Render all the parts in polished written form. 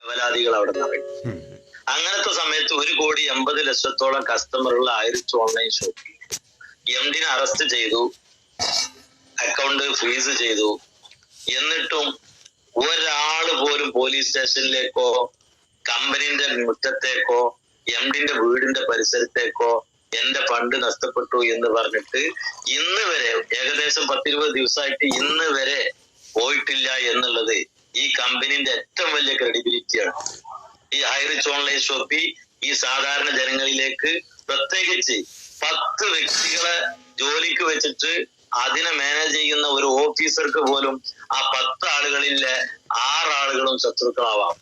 ലെവലാദികൾ അവിടെ നിറയും. അങ്ങനത്തെ സമയത്ത് 1,80,00,000 കസ്റ്റമറുള്ള ഐറിച്ച് ഓൺലൈൻ ഷോപ്പിൽ എംഡിനെ അറസ്റ്റ് ചെയ്തു, അക്കൗണ്ട് ഫ്രീസ് ചെയ്തു. എന്നിട്ടും ഒരാള് പോലും പോലീസ് സ്റ്റേഷനിലേക്കോ കമ്പനിന്റെ മുറ്റത്തേക്കോ എംഡിന്റെ വീടിന്റെ പരിസരത്തേക്കോ എന്റെ ഫണ്ട് നഷ്ടപ്പെട്ടു എന്ന് പറഞ്ഞിട്ട് ഇന്ന് വരെ ഏകദേശം 10-20 ദിവസമായിട്ട് ഇന്ന് വരെ പോയിട്ടില്ല എന്നുള്ളത് ഈ കമ്പനിന്റെ ഏറ്റവും വലിയ ക്രെഡിബിലിറ്റിയാണ്. ഈ ഐറിച്ച് ഓൺലൈൻ ഷോപ്പിൽ ഈ സാധാരണ ജനങ്ങളിലേക്ക് പ്രത്യേകിച്ച് 10 വ്യക്തികളെ ജോലിക്ക് വെച്ചിട്ട് അതിനെ മാനേജ് ചെയ്യുന്ന ഒരു ഓഫീസർക്ക് പോലും ആ 10 ആളുകളിലെ 6 ആളുകളും ശത്രുക്കളാവാം.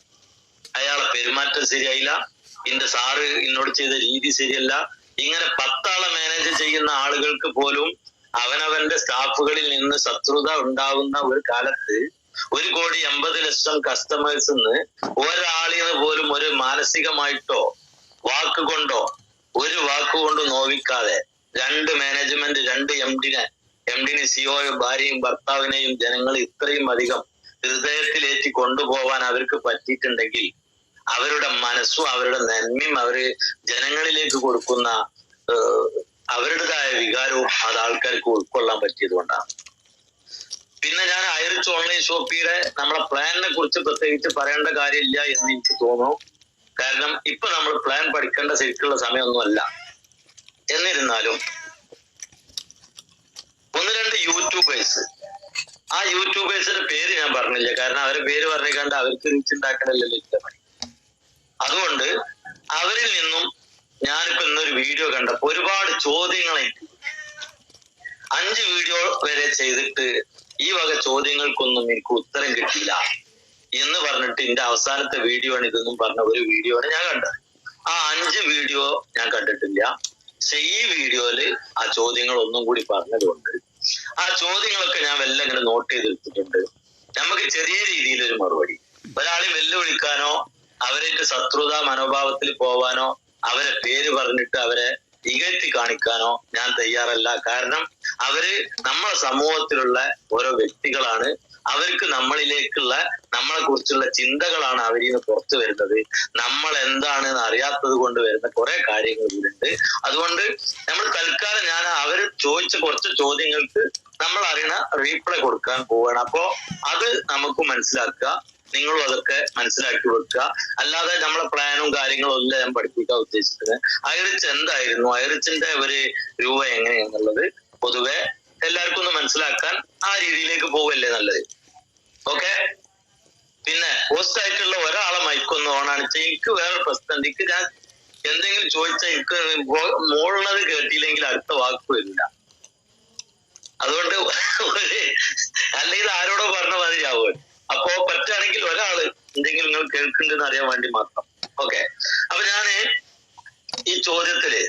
അയാളെ പെരുമാറ്റം ശരിയായില്ല, ഇന്റെ സാറ് എന്നോട് ചെയ്ത രീതി ശരിയല്ല. ഇങ്ങനെ 10 ആളെ മാനേജ് ചെയ്യുന്ന ആളുകൾക്ക് പോലും അവനവന്റെ സ്റ്റാഫുകളിൽ നിന്ന് ശത്രുത ഉണ്ടാവുന്ന ഒരു കാലത്ത് 1,80,00,000 കസ്റ്റമേഴ്സ് ഒരാളിന് പോലും ഒരു മാനസികമായിട്ടോ വാക്കുകൊണ്ടോ ഒരു വാക്കുകൊണ്ടോ നോവിക്കാതെ 2 മാനേജ്മെന്റ് 2 എംഡിനെ സിഒയും ഭാര്യയും ഭർത്താവിനെയും ജനങ്ങൾ ഇത്രയും അധികം ഹൃദയത്തിലേറ്റി കൊണ്ടുപോവാൻ അവർക്ക് പറ്റിയിട്ടുണ്ടെങ്കിൽ അവരുടെ മനസ്സും അവരുടെ നന്മയും അവര് ജനങ്ങളിലേക്ക് കൊടുക്കുന്ന അവരുടേതായ വികാരവും അത് ആൾക്കാർക്ക് ഉൾക്കൊള്ളാൻ പറ്റിയത് കൊണ്ടാണ്. പിന്നെ ഞാൻ ഐറിച്ച് ഓൺലൈൻ ഷോപ്പിയുടെ നമ്മളെ പ്ലാനിനെ കുറിച്ച് പ്രത്യേകിച്ച് പറയേണ്ട കാര്യമില്ല എന്ന് എനിക്ക് തോന്നുന്നു. കാരണം ഇപ്പൊ നമ്മൾ പ്ലാൻ പഠിക്കേണ്ട ശരിക്കുള്ള സമയമൊന്നുമല്ല. എന്നിരുന്നാലും 1-2 യൂട്യൂബേഴ്സ്, ആ യൂട്യൂബേഴ്സിന്റെ പേര് ഞാൻ പറഞ്ഞില്ല, കാരണം അവരെ പേര് പറഞ്ഞിക്കാണ്ട് അവർക്ക് റീച്ച് ഉണ്ടാക്കണല്ലോ ഇഷ്ടമായി. അതുകൊണ്ട് അവരിൽ നിന്നും ഞാനിപ്പോ ഇന്നൊരു വീഡിയോ കണ്ടപ്പോ ഒരുപാട് ചോദ്യങ്ങളെ 5 വീഡിയോ വരെ ചെയ്തിട്ട് ഈ വക ചോദ്യങ്ങൾക്കൊന്നും എനിക്ക് ഉത്തരം കിട്ടിയില്ല എന്ന് പറഞ്ഞിട്ട് എന്റെ അവസാനത്തെ വീഡിയോ ആണ് ഇതെന്നും പറഞ്ഞ ഒരു വീഡിയോ ആണ് ഞാൻ കണ്ടത്. ആ 5 വീഡിയോ ഞാൻ കണ്ടിട്ടില്ല. പക്ഷെ ഈ വീഡിയോയില് ആ ചോദ്യങ്ങൾ ഒന്നും കൂടി പറഞ്ഞതുകൊണ്ട് ആ ചോദ്യങ്ങളൊക്കെ ഞാൻ വല്ല ഇങ്ങനെ നോട്ട് ചെയ്തെടുത്തിട്ടുണ്ട്. നമുക്ക് ചെറിയ രീതിയിലൊരു മറുപടി. ഒരാളെ വെല്ലുവിളിക്കാനോ അവരേക്ക് ശത്രുതാ മനോഭാവത്തിൽ പോവാനോ അവരെ പേര് പറഞ്ഞിട്ട് അവരെ ഇകഴ്ത്തി കാണിക്കാനോ ഞാൻ തയ്യാറല്ല. കാരണം അവര് നമ്മളെ സമൂഹത്തിലുള്ള ഓരോ വ്യക്തികളാണ്. അവർക്ക് നമ്മളിലേക്കുള്ള നമ്മളെ കുറിച്ചുള്ള ചിന്തകളാണ് അവരിൽ നിന്ന് പുറത്തു വരുന്നത്. നമ്മൾ എന്താണെന്ന് അറിയാത്തത് കൊണ്ട് വരുന്ന കുറെ കാര്യങ്ങൾ ഇതിലുണ്ട്. അതുകൊണ്ട് നമ്മൾ തൽക്കാലം ഞാൻ അവര് ചോദിച്ച കുറച്ച് ചോദ്യങ്ങൾക്ക് നമ്മൾ അറിയണ റീപ്ലൈ കൊടുക്കാൻ പോവുകയാണ്. അപ്പോ അത് നമുക്ക് മനസ്സിലാക്കുക, നിങ്ങളും അതൊക്കെ മനസ്സിലാക്കി വെക്കുക. അല്ലാതെ നമ്മളെ പ്ലാനും കാര്യങ്ങളും എല്ലാം ഞാൻ പഠിപ്പിക്കാൻ ഉദ്ദേശിക്കുന്നത് ഐറിച്ച് എന്തായിരുന്നു, ഐറിച്ചിന്റെ ഒരു രൂപ എങ്ങനെയാന്നുള്ളത് പൊതുവെ എല്ലാവർക്കും ഒന്ന് മനസ്സിലാക്കാൻ ആ രീതിയിലേക്ക് പോവല്ലേ നല്ലത്. ഓക്കെ. പിന്നെ പോസ്റ്റ് ആയിട്ടുള്ള ഒരാളെ മൈക്കൊന്ന് ഓണാണിച്ച എനിക്ക് വേറെ പ്രശ്നം. എനിക്ക് ഞാൻ എന്തെങ്കിലും ചോദിച്ചാൽ എനിക്ക് മോളുള്ളത് കേട്ടില്ലെങ്കിൽ അടുത്ത വാക്ക് വരില്ല. അതുകൊണ്ട് അല്ലെങ്കിൽ ആരോടോ പറഞ്ഞ മാതിരി ആവുമല്ലോ. അപ്പോ പറ്റുകയാണെങ്കിൽ ഒരാള് എന്തെങ്കിലും നിങ്ങൾ കേൾക്കുന്നുണ്ടെന്ന് അറിയാൻ വേണ്ടി മാത്രം. ഓക്കെ. അപ്പൊ ഞാന് ഈ ചോദ്യത്തില്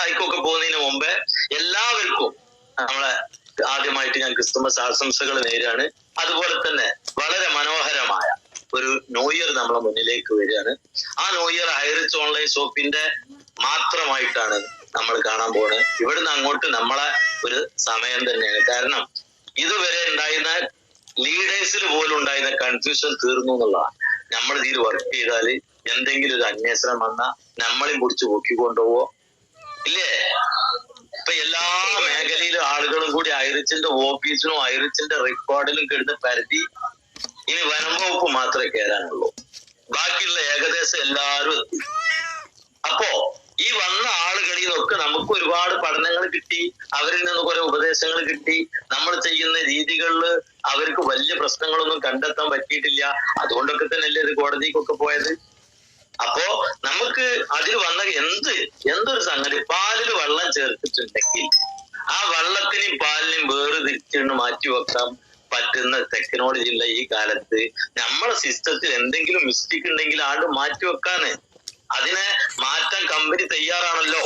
അയക്കൊക്കെ പോകുന്നതിന് മുമ്പേ എല്ലാവർക്കും നമ്മളെ ആദ്യമായിട്ട് ഞാൻ ക്രിസ്തുമസ് ആശംസകൾ നേരാണ്. അതുപോലെ തന്നെ വളരെ മനോഹരമായ ഒരു ന്യൂ ഇയർ നമ്മളെ മുന്നിലേക്ക് വരികയാണ്. ആ ന്യൂ ഇയർ ഐറിച്ച് ഓൺലൈൻ ഷോപ്പിന്റെ മാത്രമായിട്ടാണ് നമ്മൾ കാണാൻ പോകുന്നത്. ഇവിടുന്ന് അങ്ങോട്ട് നമ്മളെ ഒരു സമയം തന്നെയാണ്. കാരണം ഇതുവരെ ഉണ്ടായിരുന്ന ലീഡേഴ്സിൽ പോലും ഉണ്ടായിരുന്ന കൺഫ്യൂഷൻ തീർന്നു എന്നുള്ളതാണ്. നമ്മൾ ഇതിൽ വർക്ക് ചെയ്താല് എന്തെങ്കിലും ഒരു അന്വേഷണം വന്നാ നമ്മളെയും പിടിച്ച് പൊക്കിക്കൊണ്ടുപോവോ ഇല്ലേ? ഇപ്പൊ എല്ലാ മേഖലയിലും ആളുകളും കൂടി ഐറിച്ചിന്റെ ഓഫീസിലും ഐറിച്ചിന്റെ റെക്കോർഡിലും കിടന്ന് പരതി ഇനി വനം വകുപ്പ് മാത്രമേ കയറാനുള്ളൂ. ബാക്കിയുള്ള ഏകദേശം എല്ലാവരും എത്തി. അപ്പോ ഈ വന്ന ആളുകളിൽ നിന്നൊക്കെ നമുക്ക് ഒരുപാട് പഠനങ്ങൾ കിട്ടി, അവരിൽ നിന്ന് കുറെ ഉപദേശങ്ങൾ കിട്ടി. നമ്മൾ ചെയ്യുന്ന രീതികളിൽ അവർക്ക് വലിയ പ്രശ്നങ്ങളൊന്നും കണ്ടെത്താൻ പറ്റിയിട്ടില്ല. അതുകൊണ്ടൊക്കെ തന്നെയല്ലേ ഇത് കോടതിക്കൊക്കെ പോയത്. അപ്പോ നമുക്ക് അതിൽ വന്ന എന്തൊരു സംഗതി, പാലിൽ വെള്ളം ചേർത്തിട്ടുണ്ടെങ്കിൽ ആ വെള്ളത്തിനെയും പാലിനെയും വേർതിരിച്ചുകൊണ്ട് മാറ്റി വെക്കാൻ പറ്റുന്ന ടെക്നോളജിയുള്ള ഈ കാലത്ത് നമ്മളെ സിസ്റ്റത്തിൽ എന്തെങ്കിലും മിസ്റ്റേക്ക് ഉണ്ടെങ്കിൽ ആണ്ട് മാറ്റി വെക്കാന്ന്. അതിനെ മാറ്റാൻ കമ്പനി തയ്യാറാണല്ലോ.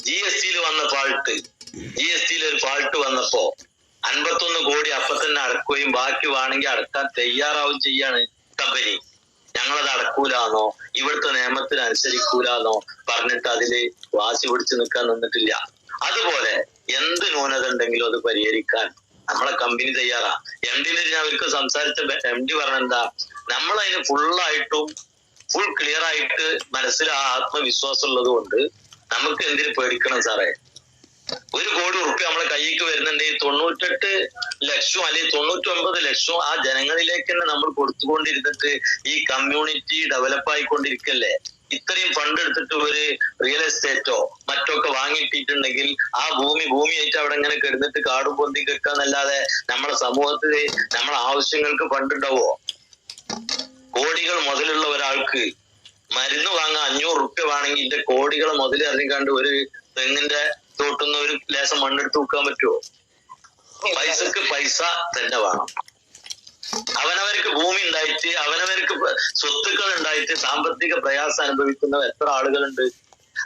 GSTയിൽ വന്ന ഫാൾട്ട്, GSTയിൽ ഒരു ഫാൾട്ട് വന്നപ്പോ 51 കോടി അപ്പൊ തന്നെ അടക്കുകയും ബാക്കി വേണമെങ്കിൽ അടക്കാൻ തയ്യാറാവുകയും ചെയ്യാണ് കമ്പനി. ഞങ്ങളത് അടക്കൂലാന്നോ ഇവിടുത്തെ നിയമത്തിന് അനുസരിക്കൂലാന്നോ പറഞ്ഞിട്ട് അതില് വാശി പിടിച്ച് നിൽക്കാൻ നിന്നിട്ടില്ല. അതുപോലെ എന്ത് ന്യൂനത ഉണ്ടെങ്കിലും അത് പരിഹരിക്കാൻ നമ്മളെ കമ്പനി തയ്യാറാ. എംഡിനെ ഞാൻ അവർക്ക് സംസാരിച്ച MD പറഞ്ഞെന്താ, നമ്മൾ അതിന് ഫുൾ ക്ലിയർ ആയിട്ട് മനസ്സിൽ ആ ആത്മവിശ്വാസം ഉള്ളത് കൊണ്ട് നമുക്ക് എന്തിനു പേടിക്കണം സാറേ? 1 കോടി റുപ്യ നമ്മളെ കയ്യിലേക്ക് വരുന്നുണ്ടെങ്കിൽ 98 ലക്ഷം അല്ലെങ്കിൽ 99 ലക്ഷം ആ ജനങ്ങളിലേക്ക് തന്നെ നമ്മൾ കൊടുത്തുകൊണ്ടിരുന്നിട്ട് ഈ കമ്മ്യൂണിറ്റി ഡെവലപ്പ് ആയിക്കൊണ്ടിരിക്കല്ലേ. ഇത്രയും ഫണ്ട് എടുത്തിട്ട് ഒരു റിയൽ എസ്റ്റേറ്റോ മറ്റൊക്കെ വാങ്ങിയിട്ടിട്ടുണ്ടെങ്കിൽ ആ ഭൂമിയായിട്ട് അവിടെ ഇങ്ങനെ കിടന്നിട്ട് കാടും പൊന്തി കിട്ടാന്നല്ലാതെ നമ്മുടെ സമൂഹത്തില് നമ്മളെ ആവശ്യങ്ങൾക്ക് ഫണ്ട് ഉണ്ടാവോ? കോടികൾ മുതലുള്ള ഒരാൾക്ക് മരുന്ന് വാങ്ങാൻ 500 റുപ്യ വേണമെങ്കിൽ ഇതിന്റെ കോടികൾ മുതൽ അറിഞ്ഞാണ്ട് ഒരു തെങ്ങിന്റെ തോട്ടുന്ന ഒരു ലേശം മണ്ണെടുത്ത് വെക്കാൻ പറ്റുമോ? പൈസക്ക് പൈസ തന്നെ വേണം. അവനവർക്ക് ഭൂമി ഉണ്ടായിട്ട് അവനവർക്ക് സ്വത്തുക്കൾ ഉണ്ടായിട്ട് സാമ്പത്തിക പ്രയാസം അനുഭവിക്കുന്ന എത്ര ആളുകളുണ്ട്?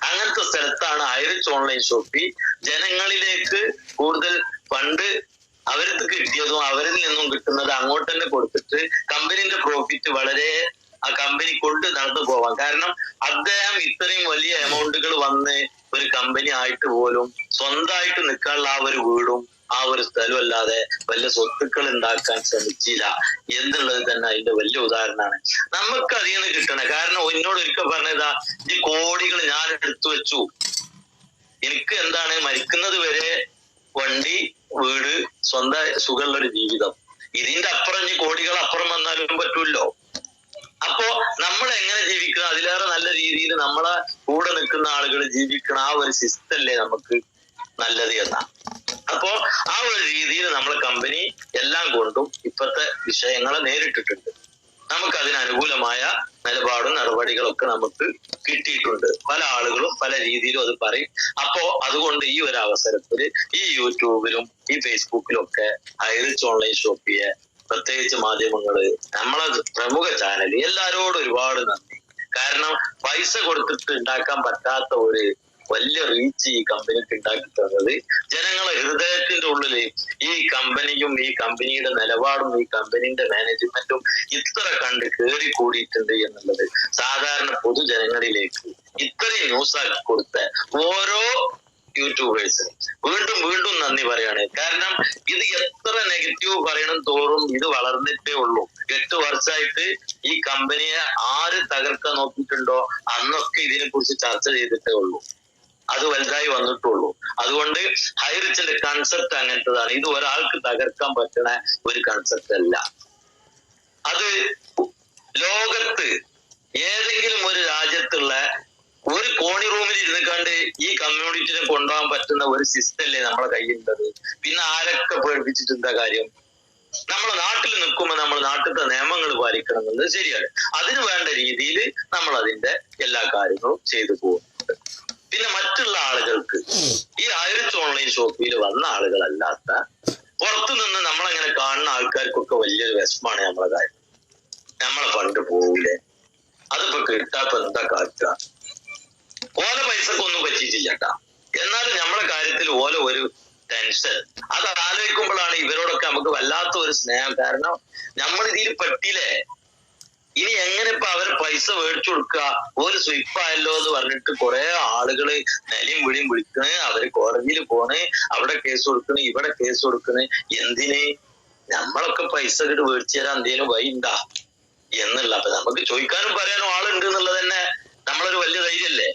അങ്ങനത്തെ സ്ഥലത്താണ് ഹൈറിച്ച് ഓൺലൈൻ ഷോപ്പി ജനങ്ങളിലേക്ക് കൂടുതൽ ഫണ്ട് അവർക്ക് കിട്ടിയതും അവരിൽ നിന്നും കിട്ടുന്നത് അങ്ങോട്ട് തന്നെ കൊടുത്തിട്ട് കമ്പനിന്റെ പ്രോഫിറ്റ് വളരെ ആ കമ്പനി കൊണ്ട് നടന്നു പോവാം. കാരണം അദ്ദേഹം ഇത്രയും വലിയ എമൗണ്ടുകൾ വന്ന് ഒരു കമ്പനി ആയിട്ട് പോലും സ്വന്തമായിട്ട് നിൽക്കാനുള്ള ആ ഒരു വീടും ആ ഒരു സ്ഥലം അല്ലാതെ വലിയ സ്വത്തുക്കൾ ഉണ്ടാക്കാൻ ശ്രമിച്ചില്ല എന്നുള്ളത് തന്നെ അതിന്റെ വലിയ ഉദാഹരണമാണ്. നമുക്ക് അതിൽ നിന്ന് കിട്ടണേ. കാരണം എന്നോട് ഒരിക്കൽ പറഞ്ഞതാ, ഈ കോടികൾ ഞാൻ എടുത്തു വെച്ചു, എനിക്ക് എന്താണ് മരിക്കുന്നത് വരെ വണ്ടി, വീട്, സ്വന്തം സുഖമുള്ള ഒരു ജീവിതം. ഇതിന്റെ അപ്പുറം ഈ കോടികൾ അപ്പുറം വന്നാലും പറ്റൂല്ലോ. അപ്പോ നമ്മൾ എങ്ങനെ ജീവിക്കണം, അതിലേറെ നല്ല രീതിയിൽ നമ്മളെ കൂടെ നിൽക്കുന്ന ആളുകൾ ജീവിക്കണം. ആ ഒരു സിസ്റ്റം അല്ലേ നമുക്ക് നല്ലത് എന്നാ. അപ്പോ ആ ഒരു രീതിയിൽ നമ്മളെ കമ്പനി എല്ലാം കൊണ്ടും ഇപ്പോഴത്തെ വിഷയങ്ങളെ നേരിട്ടിട്ടുണ്ട്. നമുക്ക് അതിനനുകൂലമായ നിലപാടും നടപടികളൊക്കെ നമുക്ക് കിട്ടിയിട്ടുണ്ട്. പല ആളുകളും പല രീതിയിലും അത് പറയും. അപ്പോ അതുകൊണ്ട് ഈ ഒരു അവസരത്തിൽ ഈ യൂട്യൂബിലും ഈ ഫേസ്ബുക്കിലും ഒക്കെ ഹൈറിച്ച് ഓൺലൈൻ ഷോപ്പിയെ പ്രത്യേകിച്ച് മാധ്യമങ്ങള്, നമ്മളെ പ്രമുഖ ചാനൽ, എല്ലാരോടും ഒരുപാട് നന്ദി. കാരണം പൈസ കൊടുത്തിട്ട് ഉണ്ടാക്കാൻ പറ്റാത്ത ഒരു വലിയ റീച്ച് ഈ കമ്പനിക്ക് ഉണ്ടാക്കി തന്നത് ജനങ്ങളെ ഹൃദയത്തിന്റെ ഉള്ളില് ഈ കമ്പനിയും ഈ കമ്പനിയുടെ നിലപാടും ഈ കമ്പനിയുടെ മാനേജ്മെന്റും ഇത്ര കണ്ട് കേറി കൂടിയിട്ടുണ്ട് എന്നുള്ളത് സാധാരണ പൊതുജനങ്ങളിലേക്ക് ഇത്രയും ന്യൂസ് ആക്കി കൊടുത്ത ഓരോ യൂട്യൂബേഴ്സിനും വീണ്ടും നന്ദി പറയാണ്. കാരണം ഇത് എത്ര നെഗറ്റീവ് പറയണം തോറും ഇത് വളർന്നിട്ടേ ഉള്ളൂ. 8 വർഷമായിട്ട് ഈ കമ്പനിയെ ആര് തകർക്കാൻ നോക്കിയിട്ടുണ്ടോ അന്നൊക്കെ ഇതിനെ കുറിച്ച് ചർച്ച ചെയ്തിട്ടേ ഉള്ളൂ. അത് വലുതായി വന്നിട്ടുള്ളൂ. അതുകൊണ്ട് ഹൈറിച്ചിന്റെ കൺസെപ്റ്റ് അങ്ങനത്തതാണ്. ഇത് ഒരാൾക്ക് തകർക്കാൻ പറ്റുന്ന ഒരു കൺസെപ്റ്റ് അല്ല. അത് ലോകത്ത് ഏതെങ്കിലും ഒരു രാജ്യത്തുള്ള ഒരു കോണി റൂമിൽ ഇരുന്നിക്കാണ്ട് ഈ കമ്മ്യൂണിറ്റിനെ കൊണ്ടുപോകാൻ പറ്റുന്ന ഒരു സിസ്റ്റം അല്ലേ നമ്മളെ കയ്യിലുള്ളത്. പിന്നെ ആരൊക്കെ പേടിപ്പിച്ചിട്ടെന്താ കാര്യം? നമ്മളെ നാട്ടിൽ നിൽക്കുമ്പോൾ നമ്മൾ നാട്ടിലത്തെ നിയമങ്ങൾ പാലിക്കണം എന്നുള്ളത് ശരിയാണ്. അതിന് വേണ്ട രീതിയിൽ നമ്മൾ അതിന്റെ എല്ലാ കാര്യങ്ങളും ചെയ്തു പോകുന്നുണ്ട്. പിന്നെ മറ്റുള്ള ആളുകൾക്ക് ഈ ഹൈറിച്ച് ഓൺലൈൻ ഷോപ്പിൽ വന്ന ആളുകളല്ലാത്ത പുറത്തു നിന്ന് നമ്മളങ്ങനെ കാണുന്ന ആൾക്കാർക്കൊക്കെ വലിയൊരു വിഷമാണ് നമ്മളെ കാര്യം. നമ്മളെ ഫണ്ട് പോകൂലേ, അതിപ്പോ കിട്ടാത്ത എന്താ കാട്ടുക? ഓല പൈസക്കൊന്നും പറ്റിയിട്ടില്ല കേട്ടാ. എന്നാലും നമ്മളെ കാര്യത്തിൽ ഓല ഒരു ടെൻഷൻ. അത് ആലോചിക്കുമ്പോഴാണ് ഇവരോടൊക്കെ നമുക്ക് വല്ലാത്ത ഒരു സ്നേഹം. കാരണം നമ്മൾ ഇതിൽ പെട്ടില്ലേ, ഇനി എങ്ങനെ ഇപ്പൊ അവര് പൈസ മേടിച്ചു കൊടുക്കുക? ഒരു സ്വീപ്പായല്ലോ എന്ന് പറഞ്ഞിട്ട് കുറെ ആളുകള് നിലയും വിളിയും വിളിക്കണ്, അവര് കോടതിയിൽ പോണ്, അവിടെ കേസ് കൊടുക്കണ്, ഇവിടെ കേസ് കൊടുക്കണ്. എന്തിന്? നമ്മളൊക്കെ പൈസ കിട്ട് മേടിച്ചു തരാൻ എന്തേലും വഴി ഉണ്ടാ എന്നുള്ള. അപ്പൊ നമുക്ക് ചോദിക്കാനും പറയാനും ആളുണ്ട് എന്നുള്ളത് തന്നെ നമ്മളൊരു വലിയ ധൈര്യല്ലേ.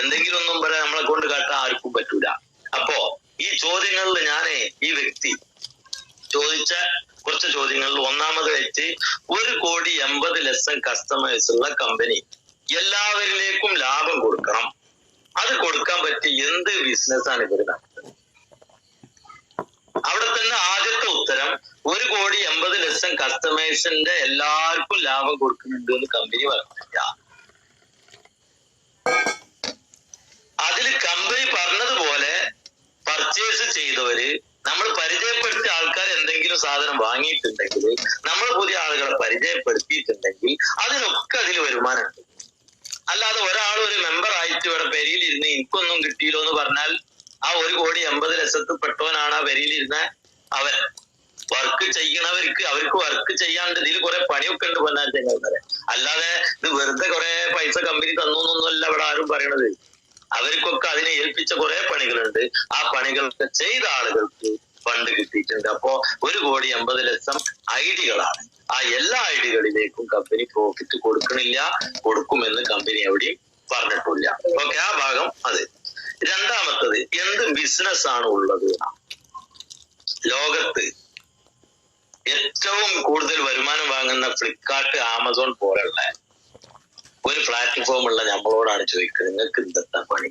എന്തെങ്കിലും ഒന്നും പറയാൻ നമ്മളെ കൊണ്ട് കാട്ടാൻ ആർക്കും പറ്റൂല. അപ്പോ ഈ ചോദ്യങ്ങളിൽ ഞാനേ ഈ വ്യക്തി ചോദിച്ച കുറച്ച് ചോദ്യങ്ങളിൽ ഒന്നാമത് വെച്ച് 1,80,00,000 കസ്റ്റമേഴ്സ് ഉള്ള കമ്പനി എല്ലാവരിലേക്കും ലാഭം കൊടുക്കണം. അത് കൊടുക്കാൻ പറ്റിയ എന്ത് ബിസിനസ്സാണ് ഇവർ നടത്തുന്നത്? അവിടെ തന്നെ ആദ്യത്തെ ഉത്തരം 1,80,00,000 കസ്റ്റമേഴ്സിന്റെ എല്ലാവർക്കും ലാഭം കൊടുക്കുന്നുണ്ട് എന്ന് കമ്പനി പറഞ്ഞില്ല. അതിൽ കമ്പനി പറഞ്ഞതുപോലെ പർച്ചേസ് ചെയ്തവര്, നമ്മൾ പരിചയപ്പെടുത്തിയ ആൾക്കാർ എന്തെങ്കിലും സാധനം വാങ്ങിയിട്ടുണ്ടെങ്കിൽ, നമ്മൾ പുതിയ ആളുകളെ പരിചയപ്പെടുത്തിയിട്ടുണ്ടെങ്കിൽ അതിനൊക്കെ അതിൽ വരുമാനമുണ്ട്. അല്ലാതെ ഒരാൾ ഒരു മെമ്പർ ആയിട്ട് ഇവിടെ പെരിയിലിരുന്ന് എനിക്കൊന്നും കിട്ടിയില്ലോ എന്ന് പറഞ്ഞാൽ ആ 1,80,00,000 പെട്ടവനാണ് ആ പെരിയിലിരുന്ന അവൻ. വർക്ക് ചെയ്യണവർക്ക് അവർക്ക് വർക്ക് ചെയ്യാണ്ട് ഇതിൽ കുറെ പണിയൊക്കെ ഉണ്ട് പൊന്നാൻ ചെയ്യുന്നത്. അല്ലാതെ ഇത് വെറുതെ കുറെ പൈസ കമ്പനി തന്നു എന്നൊന്നുമല്ല ഇവിടെ ആരും പറയണത്. അവർക്കൊക്കെ അതിനെ ഏൽപ്പിച്ച കുറെ പണികളുണ്ട്. ആ പണികളൊക്കെ ചെയ്ത ആളുകൾക്ക് ഫണ്ട് കിട്ടിയിട്ടുണ്ട്. അപ്പോ 1,80,00,000 ഐഡികളാണ്. ആ എല്ലാ ഐഡികളിലേക്കും കമ്പനി പ്രോഫിറ്റ് കൊടുക്കണില്ല, കൊടുക്കുമെന്ന് കമ്പനി എവിടെയും പറഞ്ഞിട്ടില്ല. ഓക്കെ, ആ ഭാഗം അത്. രണ്ടാമത്തത്, എന്ത് ബിസിനസ് ആണ് ഉള്ളത്? ലോകത്ത് ഏറ്റവും കൂടുതൽ വരുമാനം വാങ്ങുന്ന ഫ്ലിപ്കാർട്ട്, ആമസോൺ പോലുള്ള ഒരു പ്ലാറ്റ്ഫോം ഉള്ള നമ്മളോടാണ് ചോദിക്കുന്നത്, നിങ്ങൾക്ക് എന്തെത്താ പണി?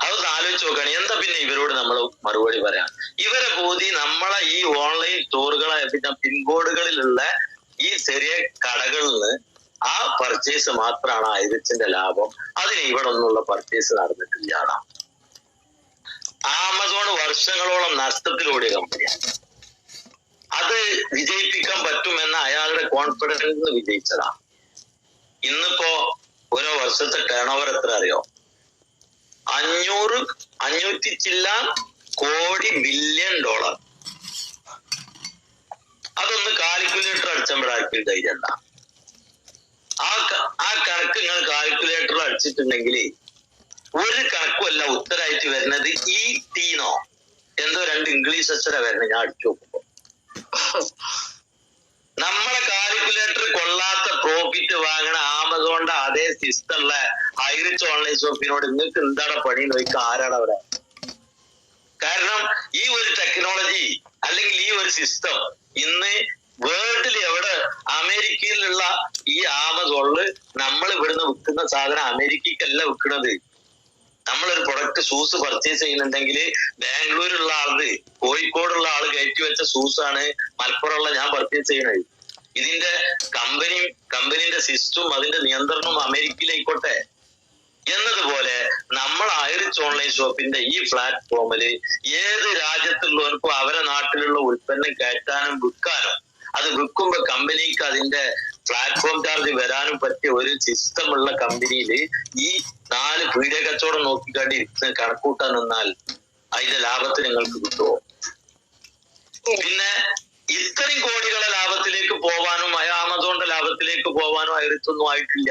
അതൊന്ന് ആലോചിച്ച് നോക്കുകയാണ്. എന്താ പിന്നെ ഇവരോട് നമ്മൾ മറുപടി പറയാം? ഇവരെ ബോധി നമ്മളെ ഈ ഓൺലൈൻ സ്റ്റോറുകളെ പിന്നെ പിൻകോഡുകളിലുള്ള ഈ ചെറിയ കടകളിൽ നിന്ന് ആ പർച്ചേസ് മാത്രമാണ് ഐറിച്ചിന്റെ ലാഭം. അതിന് ഇവിടെ ഒന്നുള്ള പർച്ചേസ് നടന്നിട്ടില്ല. ആമസോൺ വർഷങ്ങളോളം നഷ്ടത്തിലൂടെ കമ്പനിയാണ്. അത് വിജയിപ്പിക്കാൻ പറ്റുമെന്ന അയാളുടെ കോൺഫിഡൻസ് വിജയിച്ചതാ. ഇന്നിപ്പോ ഓരോ വർഷത്തെ ടേൺ ഓവർ എത്ര അറിയോ? 500 ചില്ലാൻ കോടി ബില്യൺ ഡോളർ. അതൊന്ന് കാൽക്കുലേറ്റർ അടിച്ചപ്പോഴാക്കി ധൈര്യണ്ട. ആ കണക്ക് നിങ്ങൾ കാൽക്കുലേറ്റർ അടിച്ചിട്ടുണ്ടെങ്കിൽ ഒരു കണക്കുമല്ല ഉത്തരമായിട്ട് വരുന്നത് ET-നോ എന്തോ 2 ഇംഗ്ലീഷ് അക്ഷര വരുന്നത്. ഞാൻ അടിച്ചു നോക്കുമ്പോ നമ്മളെ കാൽക്കുലേറ്റർ കൊള്ളാത്ത പ്രോഫിറ്റ് വാങ്ങണ ആമസോണിന്റെ അതേ സിസ്റ്റമുള്ള ഐറിച്ച് ഓൺലൈൻ ഷോപ്പിനോട് നിങ്ങൾക്ക് എന്താണ് പണി നോക്കുക? ആരാണ് അവിടെ? കാരണം ഈ ഒരു ടെക്നോളജി അല്ലെങ്കിൽ ഈ ഒരു സിസ്റ്റം ഇന്ന് വേൾഡിൽ എവിടെ? അമേരിക്കയിലുള്ള ഈ ആമസോണില് നമ്മൾ ഇവിടുന്ന് വിൽക്കുന്ന സാധനം അമേരിക്കക്കല്ല വിൽക്കുന്നത്. നമ്മളൊരു പ്രൊഡക്റ്റ് ഷൂസ് പർച്ചേസ് ചെയ്യുന്നുണ്ടെങ്കിൽ ബാംഗ്ലൂരുള്ള ആള്, കോഴിക്കോടുള്ള ആള് കയറ്റി വെച്ച ഷൂസാണ് മലപ്പുറമുള്ള ഞാൻ പർച്ചേസ് ചെയ്യണത്. ഇതിന്റെ കമ്പനിന്റെ സിസ്റ്റവും അതിന്റെ നിയന്ത്രണവും അമേരിക്കയിലായിക്കോട്ടെ. എന്നതുപോലെ നമ്മൾ ഐറിച്ച് ഓൺലൈൻ ഷോപ്പിന്റെ ഈ പ്ലാറ്റ്ഫോമില് ഏത് രാജ്യത്തുള്ളവർക്കും അവരെ നാട്ടിലുള്ള ഉൽപ്പന്നം കയറ്റാനും വിൽക്കാനും, അത് വിൽക്കുമ്പോ കമ്പനിക്ക് അതിന്റെ പ്ലാറ്റ്ഫോം ചാർജ് വരാനും പറ്റിയ ഒരു സിസ്റ്റം ഉള്ള കമ്പനിയില് ഈ 4 പീഡിയ കച്ചവടം നോക്കിക്കാണ്ടി കണക്കൂട്ടാൻ നിന്നാൽ അതിന്റെ ലാഭത്തിൽ നിങ്ങൾക്ക് കിട്ടുമോ? പിന്നെ ഇത്രയും കോടികളെ ലാഭത്തിലേക്ക് പോവാനും ആമസോണിന്റെ ലാഭത്തിലേക്ക് പോവാനും ഐറിച്ചൊന്നും ആയിട്ടില്ല.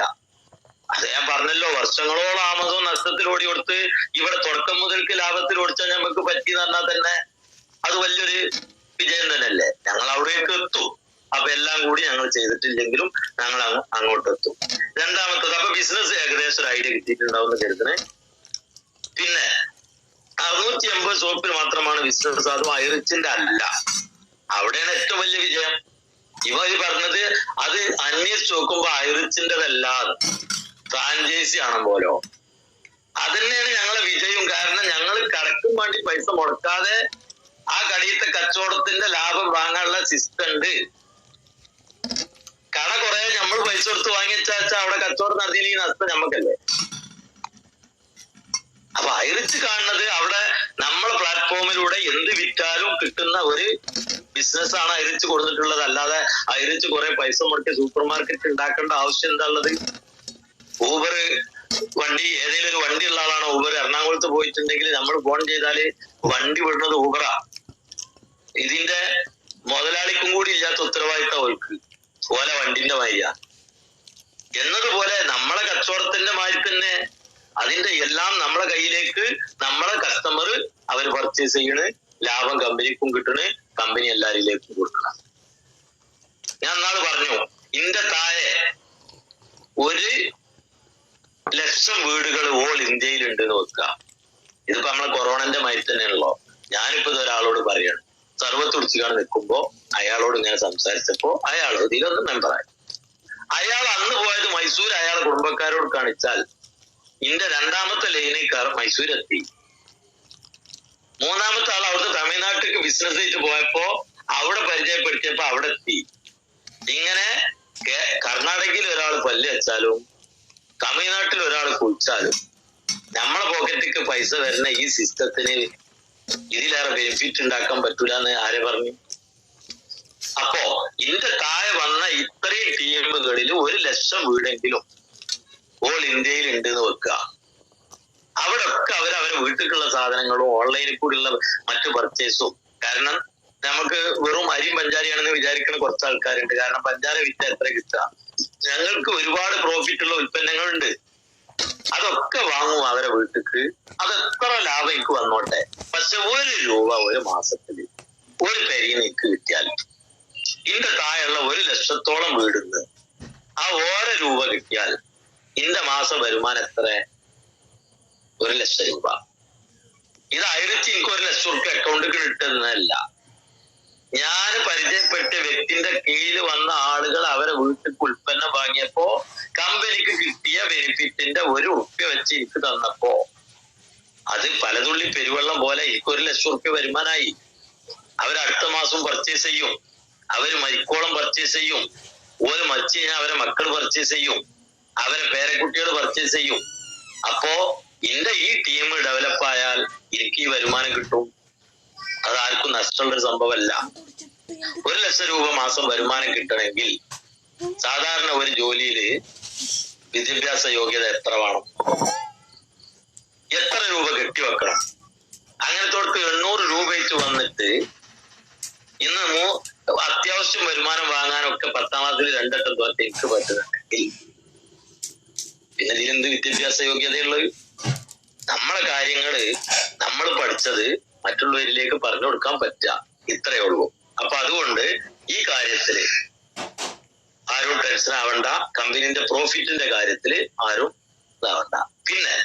അത് ഞാൻ പറഞ്ഞല്ലോ, വർഷങ്ങളോളം ആമസോൺ നഷ്ടത്തിലോടി കൊടുത്ത് ഇവിടെ തുടക്കം മുതൽക്ക് ലാഭത്തിൽ ഓടിച്ചാൽ നമുക്ക് പറ്റി പറഞ്ഞാൽ തന്നെ അത് വലിയൊരു വിജയം തന്നെയല്ലേ. ഞങ്ങൾ അവിടേക്ക് എത്തും. അപ്പൊ എല്ലാം കൂടി ഞങ്ങൾ ചെയ്തിട്ടില്ലെങ്കിലും ഞങ്ങൾ അങ്ങോട്ട് എത്തും. രണ്ടാമത്തത്, അപ്പൊ ബിസിനസ് ഏകദേശം ഒരു ഐഡിയ കിട്ടിയിട്ടുണ്ടാവുന്ന കരുതണേ. പിന്നെ 680 ഷോപ്പിൽ മാത്രമാണ് ബിസിനസ്, അതും ഐറിച്ചിന്റെ അല്ല. അവിടെയാണ് ഏറ്റവും വലിയ വിജയം. ഇവ പറഞ്ഞത് അത് അന്വേഷിച്ച് നോക്കുമ്പോ ഐറിച്ചിന്റെതല്ല, ഫ്രാഞ്ചൈസി ആണെമ്പോലോ. അതന്നെയാണ് ഞങ്ങളെ വിജയം. കാരണം ഞങ്ങൾ കടക്കും വേണ്ടി പൈസ മുടക്കാതെ ആ കടയിലത്തെ കച്ചവടത്തിന്റെ ലാഭം വാങ്ങാനുള്ള സിസ്റ്റം ഉണ്ട്. കട കുറെ നമ്മൾ പൈസ കൊടുത്ത് വാങ്ങിച്ചാച്ചാ അവിടെ കച്ചവടം നടത്തിയില്ലെങ്കിൽ നഷ്ടം നമ്മക്കല്ലേ. അപ്പൊ ഐറിച്ച് കാണുന്നത് അവിടെ നമ്മളെ പ്ലാറ്റ്ഫോമിലൂടെ എന്ത് വിറ്റാലും കിട്ടുന്ന ഒരു ബിസിനസ് ആണ് ഐറിച്ച് കൊടുത്തിട്ടുള്ളത്. അല്ലാതെ ഐറിച്ച് കുറെ പൈസ മുടക്കി സൂപ്പർ മാർക്കറ്റ് ഉണ്ടാക്കേണ്ട ആവശ്യം എന്താ ഉള്ളത്? ഊബർ വണ്ടി, ഏതെങ്കിലും ഒരു വണ്ടി ഉള്ള ആളാണ് ഊബർ. എറണാകുളത്ത് പോയിട്ടുണ്ടെങ്കിൽ നമ്മൾ ഫോൺ ചെയ്താല് വണ്ടി വിടുന്നത് ഊബറാ. ഇതിന്റെ മുതലാളിക്കും കൂടി ഇല്ലാത്ത ഉത്തരവാദിത്തം അവർക്ക് ഓലെ വണ്ടിന്റെ മാതിരിയാ. എന്നതുപോലെ നമ്മളെ കച്ചവടത്തിന്റെ മാതിരി തന്നെ അതിന്റെ എല്ലാം നമ്മളെ കയ്യിലേക്ക് നമ്മളെ കസ്റ്റമർ അവർ പർച്ചേസ് ചെയ്യണ്, ലാഭം കമ്പനിക്കും കിട്ടണ്, കമ്പനി എല്ലാരിലേക്കും കൊടുക്കണം. ഞാൻ നാള് പറഞ്ഞു, ഇന്റെ താഴെ 1,00,000 വീടുകൾ ഓൾ ഇന്ത്യയിൽ ഉണ്ട് എന്ന് വെക്കുക. ഇതിപ്പോ നമ്മളെ കൊറോണന്റെ മാതിരി തന്നെയാണല്ലോ. ഞാനിപ്പോ ഇത് ഒരാളോട് പറയാണ്, സർവത്ത് കുടിച്ചാണ് നിൽക്കുമ്പോ അയാളോട് ഇങ്ങനെ സംസാരിച്ചപ്പോ അയാളോട് ഇതിലൊന്നും മെമ്പറായി. അയാൾ അന്ന് പോയത് മൈസൂർ അയാളെ കുടുംബക്കാരോട് കാണിച്ചാൽ ഇന്റെ രണ്ടാമത്തെ ലൈനേക്കാർ മൈസൂർ എത്തി. മൂന്നാമത്തെ ആൾ അവിടുത്തെ തമിഴ്നാട്ടിലേക്ക് ബിസിനസ് ആയിട്ട് പോയപ്പോ അവിടെ പരിചയപ്പെടുത്തിയപ്പോ അവിടെ എത്തി. ഇങ്ങനെ കർണാടകയിൽ ഒരാൾ പല്ല് വെച്ചാലും തമിഴ്നാട്ടിൽ ഒരാൾ കുളിച്ചാലും നമ്മളെ പോക്കറ്റിക്ക് പൈസ വരുന്ന ഈ സിസ്റ്റത്തിന് ഇതിലേറെ ബെനിഫിറ്റ് ഉണ്ടാക്കാൻ പറ്റൂല എന്ന് ആരെ പറഞ്ഞു? അപ്പോ ഇതിന്റെ താഴെ വന്ന ഇത്രയും ടീമുകളിൽ 1,00,000 വീടെങ്കിലും ഓൾ ഇന്ത്യയിൽ ഉണ്ട് എന്ന് വെക്കുക. അവിടെ ഒക്കെ അവരവരെ വീട്ടിലുള്ള സാധനങ്ങളും ഓൺലൈനിൽ കൂടിയുള്ള മറ്റു പർച്ചേസും. കാരണം നമുക്ക് വെറും അരിയും പഞ്ചാരിയാണെന്ന് വിചാരിക്കുന്ന കുറച്ച് ആൾക്കാരുണ്ട്. കാരണം പഞ്ചാര വിറ്റ എത്ര കിട്ടുക, ഞങ്ങൾക്ക് ഒരുപാട് പ്രോഫിറ്റ് ഉള്ള ഉൽപ്പന്നങ്ങളുണ്ട്. അതൊക്കെ വാങ്ങും അവരെ വീട്ടിക്ക്. അത് എത്ര ലാഭം എനിക്ക് വന്നോട്ടെ, പക്ഷെ 1 രൂപ ഒരു മാസത്തില് ഒരു പെരിയ നിക്ക് കിട്ടിയാൽ ഇന്റെ താഴെയുള്ള 1 ലക്ഷത്തോളം വീടുന്ന് ആ ഓരോ രൂപ കിട്ടിയാൽ ഇന്റെ മാസ വരുമാനം എത്ര? 1 ലക്ഷം രൂപ. ഇത് അയറിച്ച് എനിക്ക് 1 ലക്ഷം റുപ്യ അക്കൗണ്ടിൽ കിട്ടുന്നതല്ല. ഞാൻ പരിചയപ്പെട്ട വ്യക്തിന്റെ കീഴിൽ വന്ന ആളുകൾ അവരെ വീട്ടിൽ ഉൽപ്പന്നം വാങ്ങിയപ്പോ കമ്പനിക്ക് കിട്ടിയ ബെനിഫിറ്റിന്റെ 1 റുപ്യ വെച്ച് എനിക്ക് തന്നപ്പോ അത് പലതുള്ളി പെരുവെള്ളം പോലെ എനിക്ക് 1 ലക്ഷം റുപ്യ വരുമാനമായി. അവരടുത്ത മാസം പർച്ചേസ് ചെയ്യും, അവര് മരിക്കോളം പർച്ചേസ് ചെയ്യും, ഓര് മരിച്ചു കഴിഞ്ഞാൽ അവരെ മക്കൾ പർച്ചേസ് ചെയ്യും, അവരെ പേരക്കുട്ടികൾ പർച്ചേസ് ചെയ്യും. അപ്പോ എന്റെ ഈ ടീം ഡെവലപ്പ് ആയാൽ എനിക്ക് ഈ വരുമാനം കിട്ടും. അതാർക്കും നഷ്ടമുള്ളൊരു സംഭവമല്ല. 1 ലക്ഷം രൂപ മാസം വരുമാനം കിട്ടണമെങ്കിൽ സാധാരണ ഒരു ജോലിയില് വിദ്യാഭ്യാസ യോഗ്യത എത്ര വേണം? എത്ര രൂപ കെട്ടിവെക്കണം? അങ്ങനത്തോടത്ത് 800 രൂപ വെച്ച് വന്നിട്ട് ഇന്ന് അത്യാവശ്യം വരുമാനം വാങ്ങാനൊക്കെ 10ാം ക്ലാസ്സിൽ 2 വട്ടം തോറ്റ എനിക്ക് പറ്റുന്നുണ്ടെങ്കിൽ പിന്നെ ഇതിലെന്ത് വിദ്യാഭ്യാസ യോഗ്യതയുള്ളത്? നമ്മളെ കാര്യങ്ങള് നമ്മൾ പഠിച്ചത് മറ്റുള്ളവരിലേക്ക് പറഞ്ഞു കൊടുക്കാൻ പറ്റുക, ഇത്രയേ ഉള്ളൂ. അപ്പൊ അതുകൊണ്ട് ഈ കാര്യത്തില് ആരും ടെൻഷൻ ആവണ്ട. കമ്പനിന്റെ പ്രോഫിറ്റിന്റെ കാര്യത്തില് ആരും ഇതാവണ്ട. പിന്നെ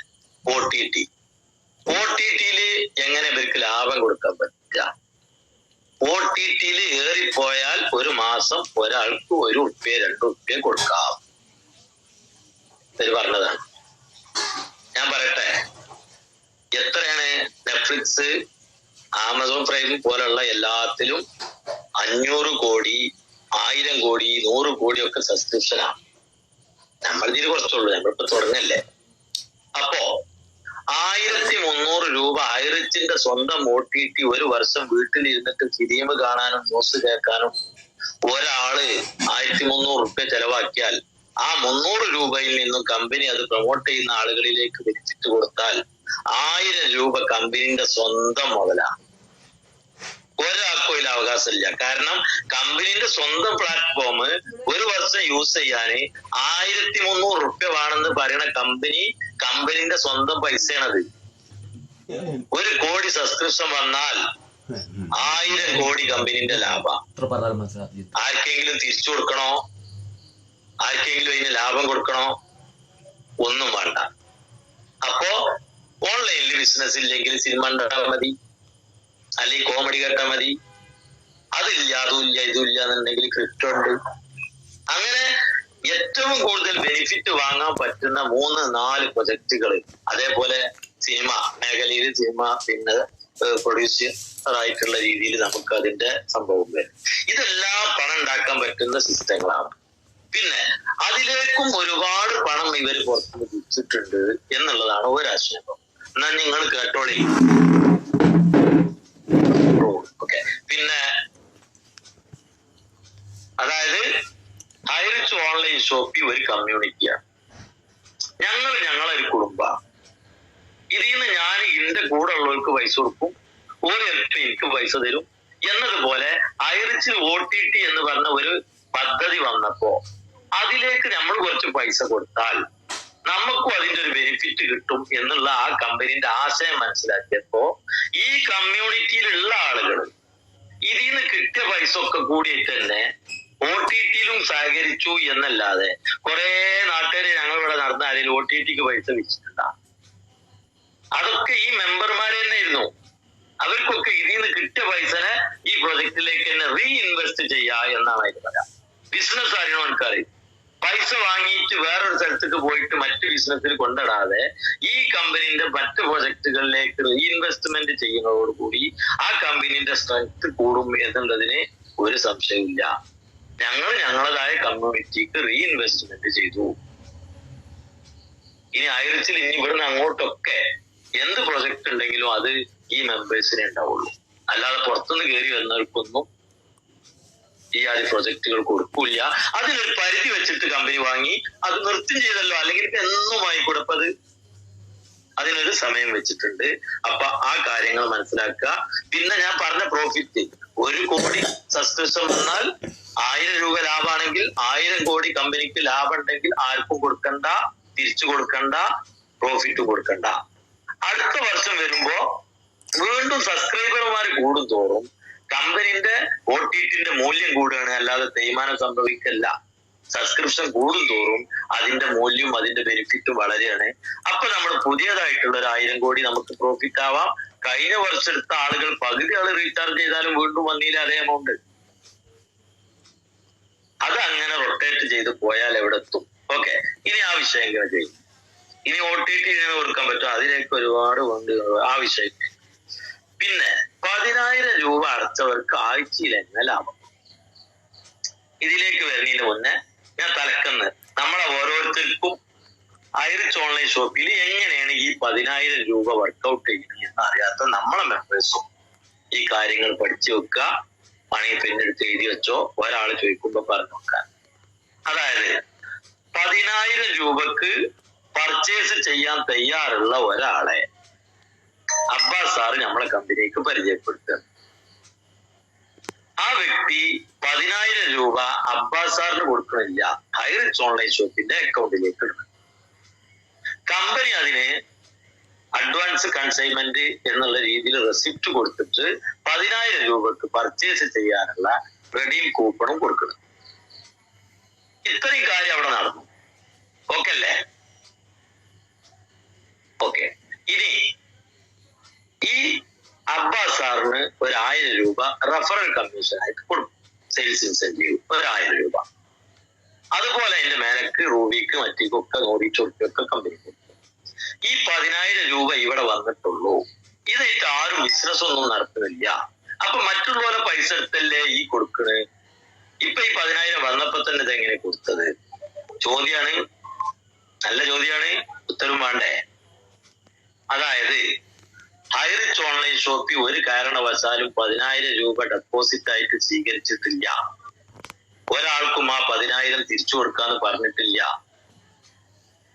OTTയില് എങ്ങനെ ഇവർക്ക് ലാഭം കൊടുക്കാൻ പറ്റുക? OTTയില് ഏറിപ്പോയാൽ ഒരു മാസം ഒരാൾക്ക് 1 റുപ്യ 2 റുപ്യ കൊടുക്കാം. ഇവര് പറഞ്ഞതാണ്. ഞാൻ പറയട്ടെ, എത്രയാണ് നെറ്റ്ഫ്ലിക്സ്, ആമസോൺ പ്രൈം പോലുള്ള എല്ലാത്തിലും 500 കോടി 1000 കോടി 100 കോടിയൊക്കെ സബ്സ്ക്രിപ്ഷനാണ്. നമ്മളിതിൽ കുറച്ചുള്ളൂ, നമ്മളിപ്പോ തുടങ്ങല്ലേ. അപ്പോ 1300 രൂപ ഐറിച്ചിന്റെ സ്വന്തം OTT ഒരു വർഷം വീട്ടിലിരുന്നിട്ട് ഫിലിം കാണാനും ന്യൂസ് കേൾക്കാനും ഒരാള് 1300 റുപ്യ ചെലവാക്കിയാൽ ആ 300 രൂപയിൽ നിന്നും കമ്പനി അത് പ്രൊമോട്ട് ചെയ്യുന്ന ആളുകളിലേക്ക് വെച്ചിട്ട് കൊടുത്താൽ 1000 രൂപ കമ്പനിന്റെ സ്വന്തം മുതലാണ്. ഒരാൾക്കും ഇതിൽ അവകാശമില്ല. കാരണം കമ്പനിന്റെ സ്വന്തം പ്ലാറ്റ്ഫോം ഒരു വർഷം യൂസ് ചെയ്യാന് 1300 റുപ്യ വേണമെന്ന് പറയുന്ന കമ്പനിന്റെ സ്വന്തം പൈസയാണത്. 1 കോടി സബ്സ്ക്രിപ്ഷൻ വന്നാൽ 1000 കോടി കമ്പനിന്റെ ലാഭം. ആർക്കെങ്കിലും തിരിച്ചു കൊടുക്കണോ? ആർക്കെങ്കിലും അതിന് ലാഭം കൊടുക്കണോ? ഒന്നും വേണ്ട. അപ്പോ ഓൺലൈനിൽ ബിസിനസ് ഇല്ലെങ്കിൽ സിനിമ ഉണ്ടാക്കാൻ മതി, അല്ലെങ്കിൽ കോമഡി കേട്ടാൽ മതി. അതില്ല, അതുമില്ല, ഇതുമില്ല എന്നുണ്ടെങ്കിൽ ക്രിപ്റ്റോ ഉണ്ട്. അങ്ങനെ ഏറ്റവും കൂടുതൽ ബെനിഫിറ്റ് വാങ്ങാൻ പറ്റുന്ന 3-4 പ്രൊജക്ടുകൾ, അതേപോലെ സിനിമ മേഖലയിൽ സിനിമ പിന്നെ പ്രൊഡ്യൂസർ ആയിട്ടുള്ള രീതിയിൽ നമുക്ക് അതിന്റെ സംഭവം വരും. ഇതെല്ലാം പണം ഉണ്ടാക്കാൻ പറ്റുന്ന സിസ്റ്റങ്ങളാണ്. പിന്നെ അതിലേക്കും ഒരുപാട് പണം ഇവർ പുറത്തുനിന്ന് തിരിച്ചിട്ടുണ്ട് എന്നുള്ളതാണ് ഒരാശയം. എന്നാൽ നിങ്ങൾ കേട്ടോളി. ഓക്കെ, പിന്നെ അതായത് ഐറിച്ച് ഓൺലൈൻ ഷോപ്പിൽ ഒരു കമ്മ്യൂണിറ്റിയാണ്. ഞങ്ങളൊരു കുടുംബമാണ്. ഇതിൽ നിന്ന് ഞാൻ എന്റെ കൂടെ ഉള്ളവർക്ക് പൈസ കൊടുക്കും, ഒരു ഹെൽപ്പ് എനിക്ക് പൈസ തരും എന്നതുപോലെ ഐറിച്ചിൽ OTT എന്ന് പറഞ്ഞ ഒരു പദ്ധതി വന്നപ്പോ അതിലേക്ക് നമ്മൾ കുറച്ച് പൈസ കൊടുത്താൽ നമുക്കും അതിന്റെ ഒരു ബെനിഫിറ്റ് കിട്ടും എന്നുള്ള ആ കമ്പനിന്റെ ആശയം മനസ്സിലാക്കിയപ്പോ ഈ കമ്മ്യൂണിറ്റിയിലുള്ള ആളുകൾ ഇതിൽ നിന്ന് കിട്ടിയ പൈസ ഒക്കെ കൂടിയിട്ട് തന്നെ OTTയിലും സഹകരിച്ചു എന്നല്ലാതെ കുറെ നാട്ടുകാര് ഞങ്ങളിവിടെ നടന്ന ആരെങ്കിലും OTTക്ക് പൈസ വെച്ചിട്ടുണ്ടാകും. അതൊക്കെ ഈ മെമ്പർമാരെ തന്നെ ആയിരുന്നു. അവർക്കൊക്കെ ഇതിൽ നിന്ന് കിട്ടിയ പൈസനെ ഈ പ്രൊജക്റ്റിലേക്ക് തന്നെ റീഇൻവെസ്റ്റ് ചെയ്യുക എന്നാണ് അതിന് പറയാം. ബിസിനസ് അറിയണവർക്കറിയും. പൈസ വാങ്ങിയിട്ട് വേറൊരു സ്ഥലത്തേക്ക് പോയിട്ട് മറ്റു ബിസിനസ്സിൽ കൊണ്ടിടാതെ ഈ കമ്പനിന്റെ മറ്റു പ്രൊജക്ടുകളിലേക്ക് റീഇൻവെസ്റ്റ്മെന്റ് ചെയ്യുന്നതോടുകൂടി ആ കമ്പനിന്റെ സ്ട്രെങ്ത് കൂടും എന്നുള്ളതിന് ഒരു സംശയമില്ല. ഞങ്ങളതായ കമ്മ്യൂണിറ്റിക്ക് റീഇൻവെസ്റ്റ്മെന്റ് ചെയ്തു. ഇനി ഐറിച്ചിൽ ഇനി ഇവിടുന്ന് അങ്ങോട്ടൊക്കെ എന്ത് പ്രൊജക്ട് ഉണ്ടെങ്കിലും അത് ഈ മെമ്പേഴ്സിനെ ഉണ്ടാവുള്ളൂ. അല്ലാതെ പുറത്തുനിന്ന് കയറി വന്നവർക്കൊന്നും ഈ ആദ്യ പ്രൊജക്ടുകൾ കൊടുക്കൂല. അതിനൊരു പരിധി വെച്ചിട്ട് കമ്പനി വാങ്ങി അത് നിർത്തും ചെയ്തല്ലോ, അല്ലെങ്കിൽ എന്നും വാങ്ങിക്കൂടെ. അപ്പൊ അതിനൊരു സമയം വെച്ചിട്ടുണ്ട്. അപ്പൊ ആ കാര്യങ്ങൾ മനസ്സിലാക്കുക. പിന്നെ ഞാൻ പറഞ്ഞ പ്രോഫിറ്റ് 1 കോടി സബ്സ്ക്രിപ്ഷൻ വന്നാൽ 1000 രൂപ ലാഭമാണെങ്കിൽ 1000 കോടി കമ്പനിക്ക് ലാഭം ഉണ്ടെങ്കിൽ ആർക്കും കൊടുക്കണ്ട, തിരിച്ചു കൊടുക്കണ്ട, പ്രോഫിറ്റ് കൊടുക്കണ്ട. അടുത്ത വർഷം വരുമ്പോ വീണ്ടും സബ്സ്ക്രൈബർമാർ കൂടും തോറും കമ്പനിന്റെ OTTന്റെ മൂല്യം കൂടുകയാണ്, അല്ലാതെ തേയ്മാനം സംഭവിക്കല്ല. സബ്സ്ക്രിപ്ഷൻ കൂടും തോറും അതിന്റെ മൂല്യം അതിന്റെ ബെനിഫിറ്റും വളരെയാണ്. അപ്പൊ നമ്മൾ പുതിയതായിട്ടുള്ള 1000 കോടി നമുക്ക് പ്രോഫിറ്റ് ആവാം. കഴിഞ്ഞ വർഷം എടുത്ത ആളുകൾ പകുതി ആള് റീചാർജ് ചെയ്താലും വീണ്ടും വന്നില്ല അതേ എമൗണ്ട്. അത് അങ്ങനെ റൊട്ടേറ്റ് ചെയ്ത് പോയാൽ എവിടെ എത്തും? ഓക്കെ, ഇനി ആ വിഷയം എങ്ങനെ ചെയ്യും? ഇനി OTT എങ്ങനെ കൊടുക്കാൻ പറ്റും? അതിലേക്ക് ഒരുപാട് കൊണ്ട് ആ വിഷയം. പിന്നെ 10,000 രൂപ അടച്ചവർക്ക് ആഴ്ചയിൽ എങ്ങനെ ലാഭം? ഇതിലേക്ക് വരുന്നതിന് മുന്നേ ഞാൻ തലക്കന്ന് നമ്മളെ ഓരോരുത്തർക്കും ഐറിച്ച് ഓൺലൈൻ ഷോപ്പിൽ എങ്ങനെയാണ് ഈ 10,000 രൂപ വർക്കൗട്ട് ചെയ്യുന്നത് എന്ന് അറിയാത്ത നമ്മളെ മെമ്പേഴ്സും ഈ കാര്യങ്ങൾ പഠിച്ചു വെക്കുക. മണി പിന്നെടുത്ത് എഴുതി വെച്ചോ, ഒരാൾ ചോദിക്കുമ്പോ പറഞ്ഞു നോക്കാൻ. അതായത് 10,000 രൂപക്ക് പർച്ചേസ് ചെയ്യാൻ തയ്യാറുള്ള ഒരാളെ അബ്ബാസ് സാറ് നമ്മളെ കമ്പനിക്ക് പരിചയപ്പെടുത്തുക. ആ വ്യക്തി 10,000 രൂപ അബ്ബാസ് സാറിന് കൊടുക്കണില്ല, ഐറിച്ച് ഓൺലൈൻ ഷോപ്പിന്റെ അക്കൗണ്ടിലേക്ക് ഇടണം. കമ്പനി അതിന് അഡ്വാൻസ് കൺസൈൻമെന്റ് എന്നുള്ള രീതിയിൽ റെസിപ്റ്റ് കൊടുത്തിട്ട് 10,000 രൂപക്ക് പർച്ചേസ് ചെയ്യാനുള്ള റെഡീം കൂപ്പണും കൊടുക്കണം. ഇത്രയും കാര്യം അവിടെ നടന്നു. ഓക്കെ അല്ലേ? ഓക്കെ. ഇനി ഈ അബ്ബാസ് സാറിന് 1,000 രൂപ റെഫറൽ കമ്മീഷൻ ആയിട്ട് കൊടുക്കും. സെയിൽസ് ഇൻസെന്റീവ് 1,000 രൂപ. അതുപോലെ അതിന്റെ മേലക്ക് റൂബിക്ക് മറ്റേക്കൊക്കെ 100 ഉറുപ്പിയൊക്കെ കമ്പനി കൊടുക്കും. ഈ 10,000 രൂപ ഇവിടെ വന്നിട്ടുള്ളൂ. ഇതായിട്ട് ആരും ബിസിനസ് ഒന്നും നടത്തുന്നില്ല. അപ്പൊ മറ്റുള്ളവരെ പൈസ എടുത്തല്ലേ ഈ കൊടുക്കണേ? ഇപ്പൊ ഈ 10,000 വന്നപ്പോ തന്നെ ഇതെങ്ങനെ കൊടുത്തത്? ചോദ്യാണ്, നല്ല ചോദ്യാണ്, ഉത്തരവും വേണ്ടേ? അതായത് ഐറിച്ച് ഓൺലൈൻ ഷോപ്പിൽ ഒരു കാരണവശാലും 10,000 രൂപ ഡെപ്പോസിറ്റ് ആയിട്ട് സ്വീകരിച്ചിട്ടില്ല. ഒരാൾക്കും ആ 10,000 തിരിച്ചു കൊടുക്കാന്ന് പറഞ്ഞിട്ടില്ല.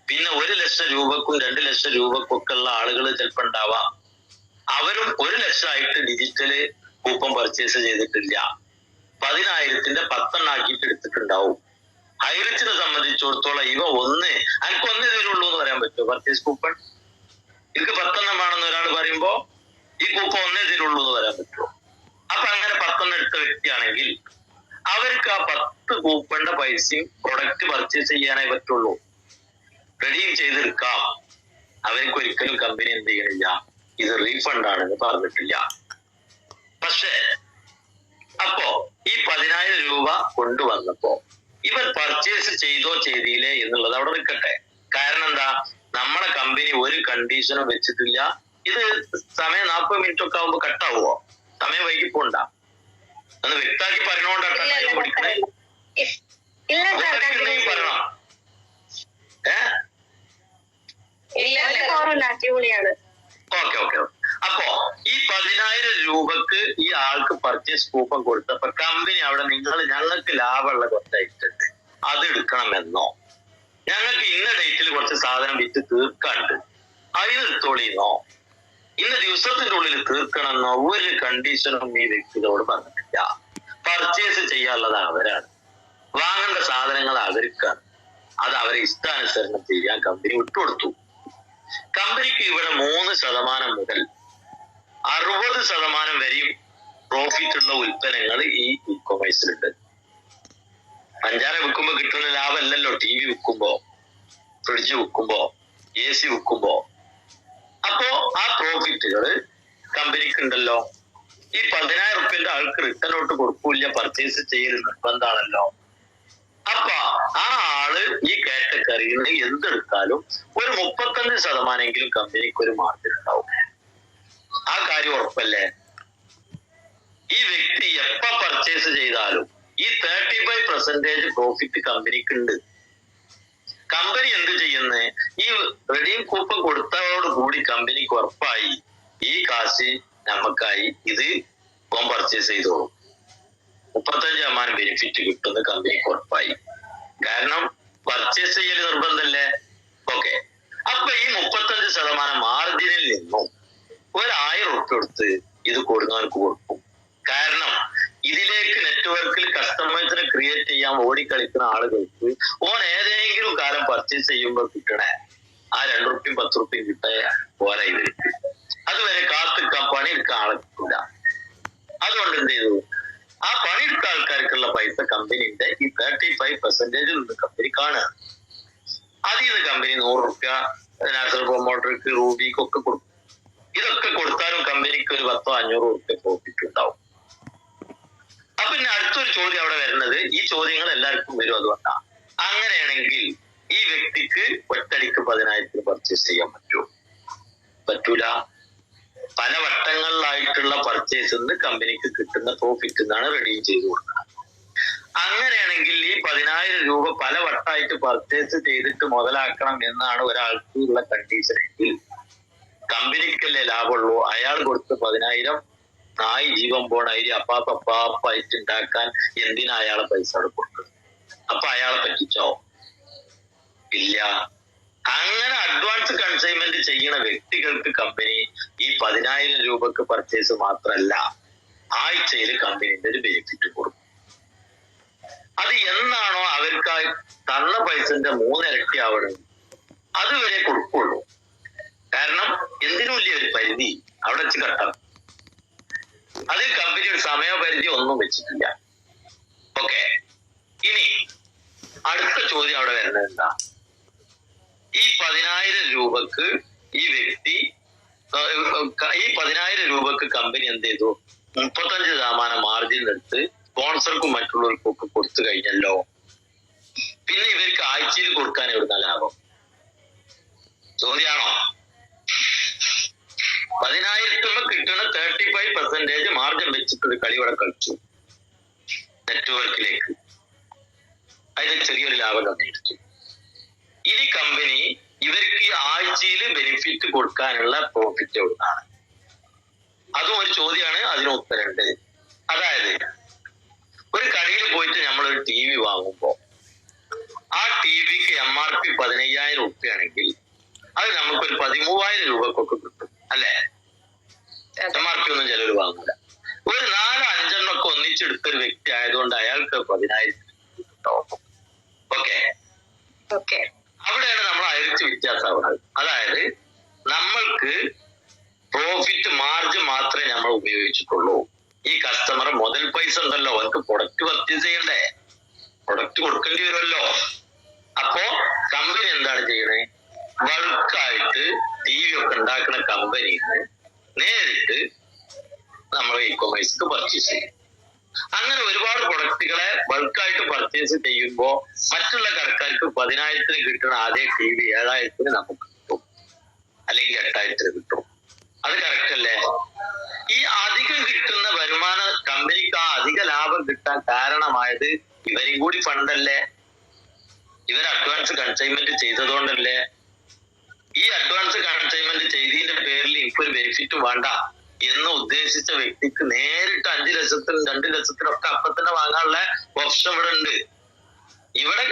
പിന്നെ 1 ലക്ഷം രൂപക്കും 2 ലക്ഷം രൂപക്കും ഒക്കെ ഉള്ള ആളുകൾ ചിലപ്പോൾ ഉണ്ടാവാം. അവരും 1 ലക്ഷമായിട്ട് ഡിജിറ്റല് കൂപ്പൺ പർച്ചേസ് ചെയ്തിട്ടില്ല. 10,000ന്റെ 10 ആക്കിയിട്ട് എടുത്തിട്ടുണ്ടാവും. ഐറിച്ചിനെ സംബന്ധിച്ചിടത്തോളം ഇവ എനിക്ക് ഒന്നേ തരുള്ളൂ എന്ന് പറയാൻ പറ്റുമോ? പർച്ചേസ് കൂപ്പൺ എനിക്ക് 10 വേണമെന്ന് ഒരാൾ പറയുമ്പോ ഈ കൂപ്പൺ ഒന്നേ തരുള്ളൂ എന്ന് പറയാൻ പറ്റുമോ? അപ്പൊ അങ്ങനെ 10 എടുത്ത വ്യക്തിയാണെങ്കിൽ അവർക്ക് ആ 10 കൂപ്പണിന്റെ പൈസയും പ്രൊഡക്റ്റ് പർച്ചേസ് ചെയ്യാനേ പറ്റുള്ളൂ. റെഡീം ചെയ്തെടുക്കാം. അവർക്ക് ഒരിക്കലും കമ്പനി എന്ത് ചെയ്യണില്ല, ഇത് റീഫണ്ട് ആണെന്ന് പറഞ്ഞിട്ടില്ല. പക്ഷേ അപ്പോ ഈ 10,000 രൂപ കൊണ്ടുവന്നപ്പോ ഇവർ പർച്ചേസ് ചെയ്തോ ചെയ്തില്ലേ എന്നുള്ളത് അവിടെ നിൽക്കട്ടെ. കാരണം എന്താ, നമ്മളെ കമ്പനി ഒരു കണ്ടീഷനും വെച്ചിട്ടില്ല. ഇത് സമയം 40 മിനിറ്റ് ഒക്കെ ആവുമ്പോ കട്ടാവുമോ? സമയം വൈകിപ്പോണ്ട എന്ന് വ്യക്തമാക്കി പറഞ്ഞോണ്ടാണ് ടൈം പിടിക്കണേ. പറയണം. Okay okay. അപ്പോ ഈ 10,000 രൂപക്ക് ഈ ആൾക്ക് പർച്ചേസ് കൂപ്പൺ കൊടുത്തപ്പോ കമ്പനി അവിടെ നിങ്ങൾ ഞങ്ങൾക്ക് ലാഭമുള്ള കുറച്ച് ഐറ്റം അത് എടുക്കണമെന്നോ, ഞങ്ങൾക്ക് ഇന്ന ഡേറ്റിൽ കുറച്ച് സാധനം വിറ്റ് തീർക്കാണ്ട് അതിന് എടുത്തോളിന്നോ, ഇന്ന ദിവസത്തിന്റെ ഉള്ളിൽ തീർക്കണമെന്നോ ഒരു കണ്ടീഷനും ഈ വ്യക്തികളോട് പറഞ്ഞിട്ടില്ല. പർച്ചേസ് ചെയ്യാനുള്ളത് അവരാണ്, വാങ്ങേണ്ട സാധനങ്ങൾ അവർക്കാണ്. അത് അവരെ ഇഷ്ടാനുസരണം ചെയ്യാൻ കമ്പനി വിട്ടുകൊടുത്തു. കമ്പനിക്ക് ഇവിടെ 3% മുതൽ 60% വരെയും പ്രോഫിറ്റ് ഉള്ള ഉൽപ്പന്നങ്ങൾ ഈ ഇ കൊമേഴ്സിലുണ്ട്. പഞ്ചാര വിൽക്കുമ്പോ കിട്ടുന്ന ലാഭമല്ലല്ലോ TV വിൽക്കുമ്പോ, ഫ്രിഡ്ജ് വിൽക്കുമ്പോ, AC വിൽക്കുമ്പോ. അപ്പോ ആ പ്രോഫിറ്റുകൾ കമ്പനിക്ക് ഉണ്ടല്ലോ. ഈ 10,000 റുപ്യന്റെ ആൾക്ക് റിട്ടേൺ ഔട്ട് കൊടുക്കൂല, പർച്ചേസ് ചെയ്യൽ നിർബന്ധമാണല്ലോ. അപ്പൊ ആ ആള് ഈ കാറ്റഗറിയിൽ നിന്ന് എന്തെടുത്താലും ഒരു 35% കമ്പനിക്ക് ഒരു മാർജിൻ ഉണ്ടാവും. ആ കാര്യം ഉറപ്പല്ലേ? ഈ വ്യക്തി എപ്പ പർച്ചേസ് ചെയ്താലും ഈ 35% പ്രോഫിറ്റ് കമ്പനിക്ക് ഉണ്ട്. കമ്പനി എന്ത് ചെയ്യുന്നത്, ഈ റെഡീം കൂപ്പൺ കൊടുത്തതോട് കൂടി കമ്പനിക്ക് ഉറപ്പായി ഈ കാശ് നമുക്കായി, ഇത് ഓൻ പർച്ചേസ് ചെയ്തോളും. 35% ബെനിഫിറ്റ് കിട്ടുന്ന കമ്പനിക്ക് ഉറപ്പായി. കാരണം പർച്ചേസ് ചെയ്യൽ നിർബന്ധമല്ലേ? ഓക്കെ. അപ്പൊ ഈ 35% മാർജിനിൽ നിന്നും 1,000 റുപ്യ കൊടുത്ത് ഇത് കൊടുക്കുന്നവർക്ക് കൊടുക്കും. കാരണം ഇതിലേക്ക് നെറ്റ്വർക്കിൽ കസ്റ്റമേഴ്സിനെ ക്രിയേറ്റ് ചെയ്യാൻ ഓടിക്കളിക്കുന്ന ആളുകൾക്ക് ഓൻ ഏതെങ്കിലും കാലം പർച്ചേസ് ചെയ്യുമ്പോൾ കിട്ടണേ ആ 2 റുപ്യയും 10 റുപ്യയും കിട്ടാൻ പോലെ ഇവർക്ക് അതുവരെ കാത്തിക്കാൻ പണിയെടുക്കാൻ ആളെ കിട്ടില്ല. അതുകൊണ്ട് എന്ത് ചെയ്തു, ആ പണിയെടുത്ത ആൾക്കാർക്കുള്ള പൈസ കമ്പനിന്റെ ഈ 35% നിന്ന് കമ്പനി കാണുക. അതിൽ നിന്ന് കമ്പനി 100 റുപ്യ നാഷണൽ പ്രൊമോട്ടർക്ക്, റൂബിക്കൊക്കെ കൊടുക്കും. ഇതൊക്കെ കൊടുത്താലും കമ്പനിക്ക് ഒരു 100-500 റുപ്യ പ്രോഫിറ്റ് ഉണ്ടാവും. അപ്പൊ പിന്നെ അടുത്തൊരു ചോദ്യം അവിടെ വരുന്നത്, ഈ ചോദ്യങ്ങൾ എല്ലാവർക്കും വരും. അതുകൊണ്ടാണ് അങ്ങനെയാണെങ്കിൽ ഈ വ്യക്തിക്ക് ഒറ്റടിക്ക് 10,000 പർച്ചേസ് ചെയ്യാൻ പറ്റുമോ? പറ്റൂല. പല വട്ടങ്ങളിലായിട്ടുള്ള പർച്ചേസ് കമ്പനിക്ക് കിട്ടുന്ന പ്രോഫിറ്റ് നിന്നാണ് റെഡീം ചെയ്ത് കൊടുക്കുന്നത്. അങ്ങനെയാണെങ്കിൽ ഈ 10,000 രൂപ പല വട്ടമായിട്ട് പർച്ചേസ് ചെയ്തിട്ട് മുതലാക്കണം എന്നാണ് ഒരാൾക്ക് ഉള്ള കണ്ടീഷൻ എങ്കിൽ കമ്പനിക്കല്ലേ ലാഭമുള്ളൂ. അയാൾ കൊടുത്ത് 10,000 നായി ജീവൻ പോണ അരി അപ്പാപ്പായിട്ട് ഉണ്ടാക്കാൻ എന്തിനാ അയാളെ പൈസ അവിടെ കൊടുക്കുന്നത്? അപ്പൊ അയാളെ പറ്റിച്ചോ? ഇല്ല. അങ്ങനെ അഡ്വാൻസ് കൺസൈൻമെന്റ് ചെയ്യുന്ന വ്യക്തികൾക്ക് കമ്പനി ഈ 10,000 രൂപക്ക് പർച്ചേസ് മാത്രമല്ല, ആഴ്ചയിൽ കമ്പനിന്റെ ഒരു ബെനിഫിറ്റ് കൊടുക്കും. അത് എന്നാണോ അവർക്ക് തന്ന പൈസന്റെ 3 ഇരട്ടി ആവണം അതുവരെ കൊടുക്കുള്ളൂ. കാരണം എന്തിനുമില്ല ഒരു പരിധി അവിടെ വെച്ച് കട്ടണം. അതിൽ കമ്പനി ഒരു സമയപരിധി ഒന്നും വെച്ചിട്ടില്ല. ഓക്കെ. ഇനി അടുത്ത ചോദ്യം അവിടെ വരുന്നത് എന്താ? ഈ 10,000 രൂപക്ക് ഈ വ്യക്തി ഈ 10,000 രൂപക്ക് കമ്പനി എന്ത് ചെയ്തു? 35% മാർജിൻ എടുത്ത് സ്പോൺസർക്കും മറ്റുള്ളവർക്കും ഒക്കെ കൊടുത്തു കഴിഞ്ഞല്ലോ. പിന്നെ ഇവർക്ക് ആഴ്ചയിൽ കൊടുക്കാൻ എവിടുന്ന ലാഭം? ചോദ്യമാണോ? 10,000 കിട്ടുന്ന 35% മാർജിൻ വെച്ചിട്ടൊരു കളി ഇവിടെ കളിച്ചു നെറ്റ്വർക്കിലേക്ക്. അതിന് ചെറിയൊരു ലാഭം കമ്പിയെടുത്തു. ഇനി കമ്പനി ഇവർക്ക് ആഴ്ചയിൽ ബെനിഫിറ്റ് കൊടുക്കാനുള്ള പ്രോഫിറ്റ് എവിടുന്നാണ്? അതും ഒരു ചോദ്യമാണ്, അതിന് ഉത്തരമുണ്ട്. അതായത് ഒരു കടയിൽ പോയിട്ട് നമ്മളൊരു TV വാങ്ങുമ്പോ ആ TVക്ക് MRP 15,000 റുപ്യാണെങ്കിൽ അത് നമുക്കൊരു 13,000 രൂപക്കൊക്കെ കിട്ടും, അല്ലെ? MRP ഒന്നും ചിലർ വാങ്ങില്ല. ഒരു 4-5 ഒന്നിച്ചെടുത്തൊരു വ്യക്തി ആയതുകൊണ്ട് അയാൾക്ക് 10,000 കിട്ടും. ഓക്കെ. അവിടെയാണ് നമ്മൾ അയച്ച് വ്യത്യാസമാവുന്നത്. അതായത് നമ്മൾക്ക് പ്രോഫിറ്റ് മാർജിൻ മാത്രമേ നമ്മൾ ഉപയോഗിച്ചിട്ടുള്ളൂ. ഈ കസ്റ്റമർ മുതൽ പൈസ ഉണ്ടല്ലോ, അവർക്ക് പ്രൊഡക്റ്റ് പർച്ചേസ് ചെയ്യണ്ടേ, പ്രൊഡക്റ്റ് കൊടുക്കേണ്ടി വരുമല്ലോ. അപ്പോ കമ്പനി എന്താണ് ചെയ്യണേ? ബൾക്കായിട്ട് TV ഒക്കെ ഉണ്ടാക്കുന്ന കമ്പനിന്ന് നേരിട്ട് നമ്മൾ ഇ-കൊമേഴ്സിക്ക് പർച്ചേസ് ചെയ്യും. അങ്ങനെ ഒരുപാട് പ്രൊഡക്റ്റുകളെ ബൾക്കായിട്ട് പർച്ചേസ് ചെയ്യുമ്പോ മറ്റുള്ള കടക്കാർക്ക് 10,000 കിട്ടുന്ന അതേ TV 7,000 നമുക്ക് കിട്ടും, അല്ലെങ്കിൽ 8,000 കിട്ടും. അത് കറക്റ്റ് അല്ലേ? ഈ അധികം കിട്ടുന്ന വരുമാനം കമ്പനിക്ക് ആ അധിക ലാഭം കിട്ടാൻ കാരണമായത് ഇവരും കൂടി ഫണ്ടല്ലേ? ഇവർ അഡ്വാൻസ് കൺസൈൻമെന്റ് ചെയ്തതുകൊണ്ടല്ലേ? ഈ അഡ്വാൻസ് കൺസൈൻമെന്റ് ചെയ്തതിന്റെ പേരിൽ ഇപ്പൊ ഒരു ബെനിഫിറ്റ് വേണ്ട എന്ന് ഉദ്ദേശിച്ച വ്യക്തിക്ക് നേരിട്ട് 5 ലക്ഷത്തിനും 2 ലക്ഷത്തിനൊക്കെ അപ്പൊ തന്നെ വാങ്ങാനുള്ള ഓപ്ഷൻ ഇവിടെ ഉണ്ട്. ഇവിടെ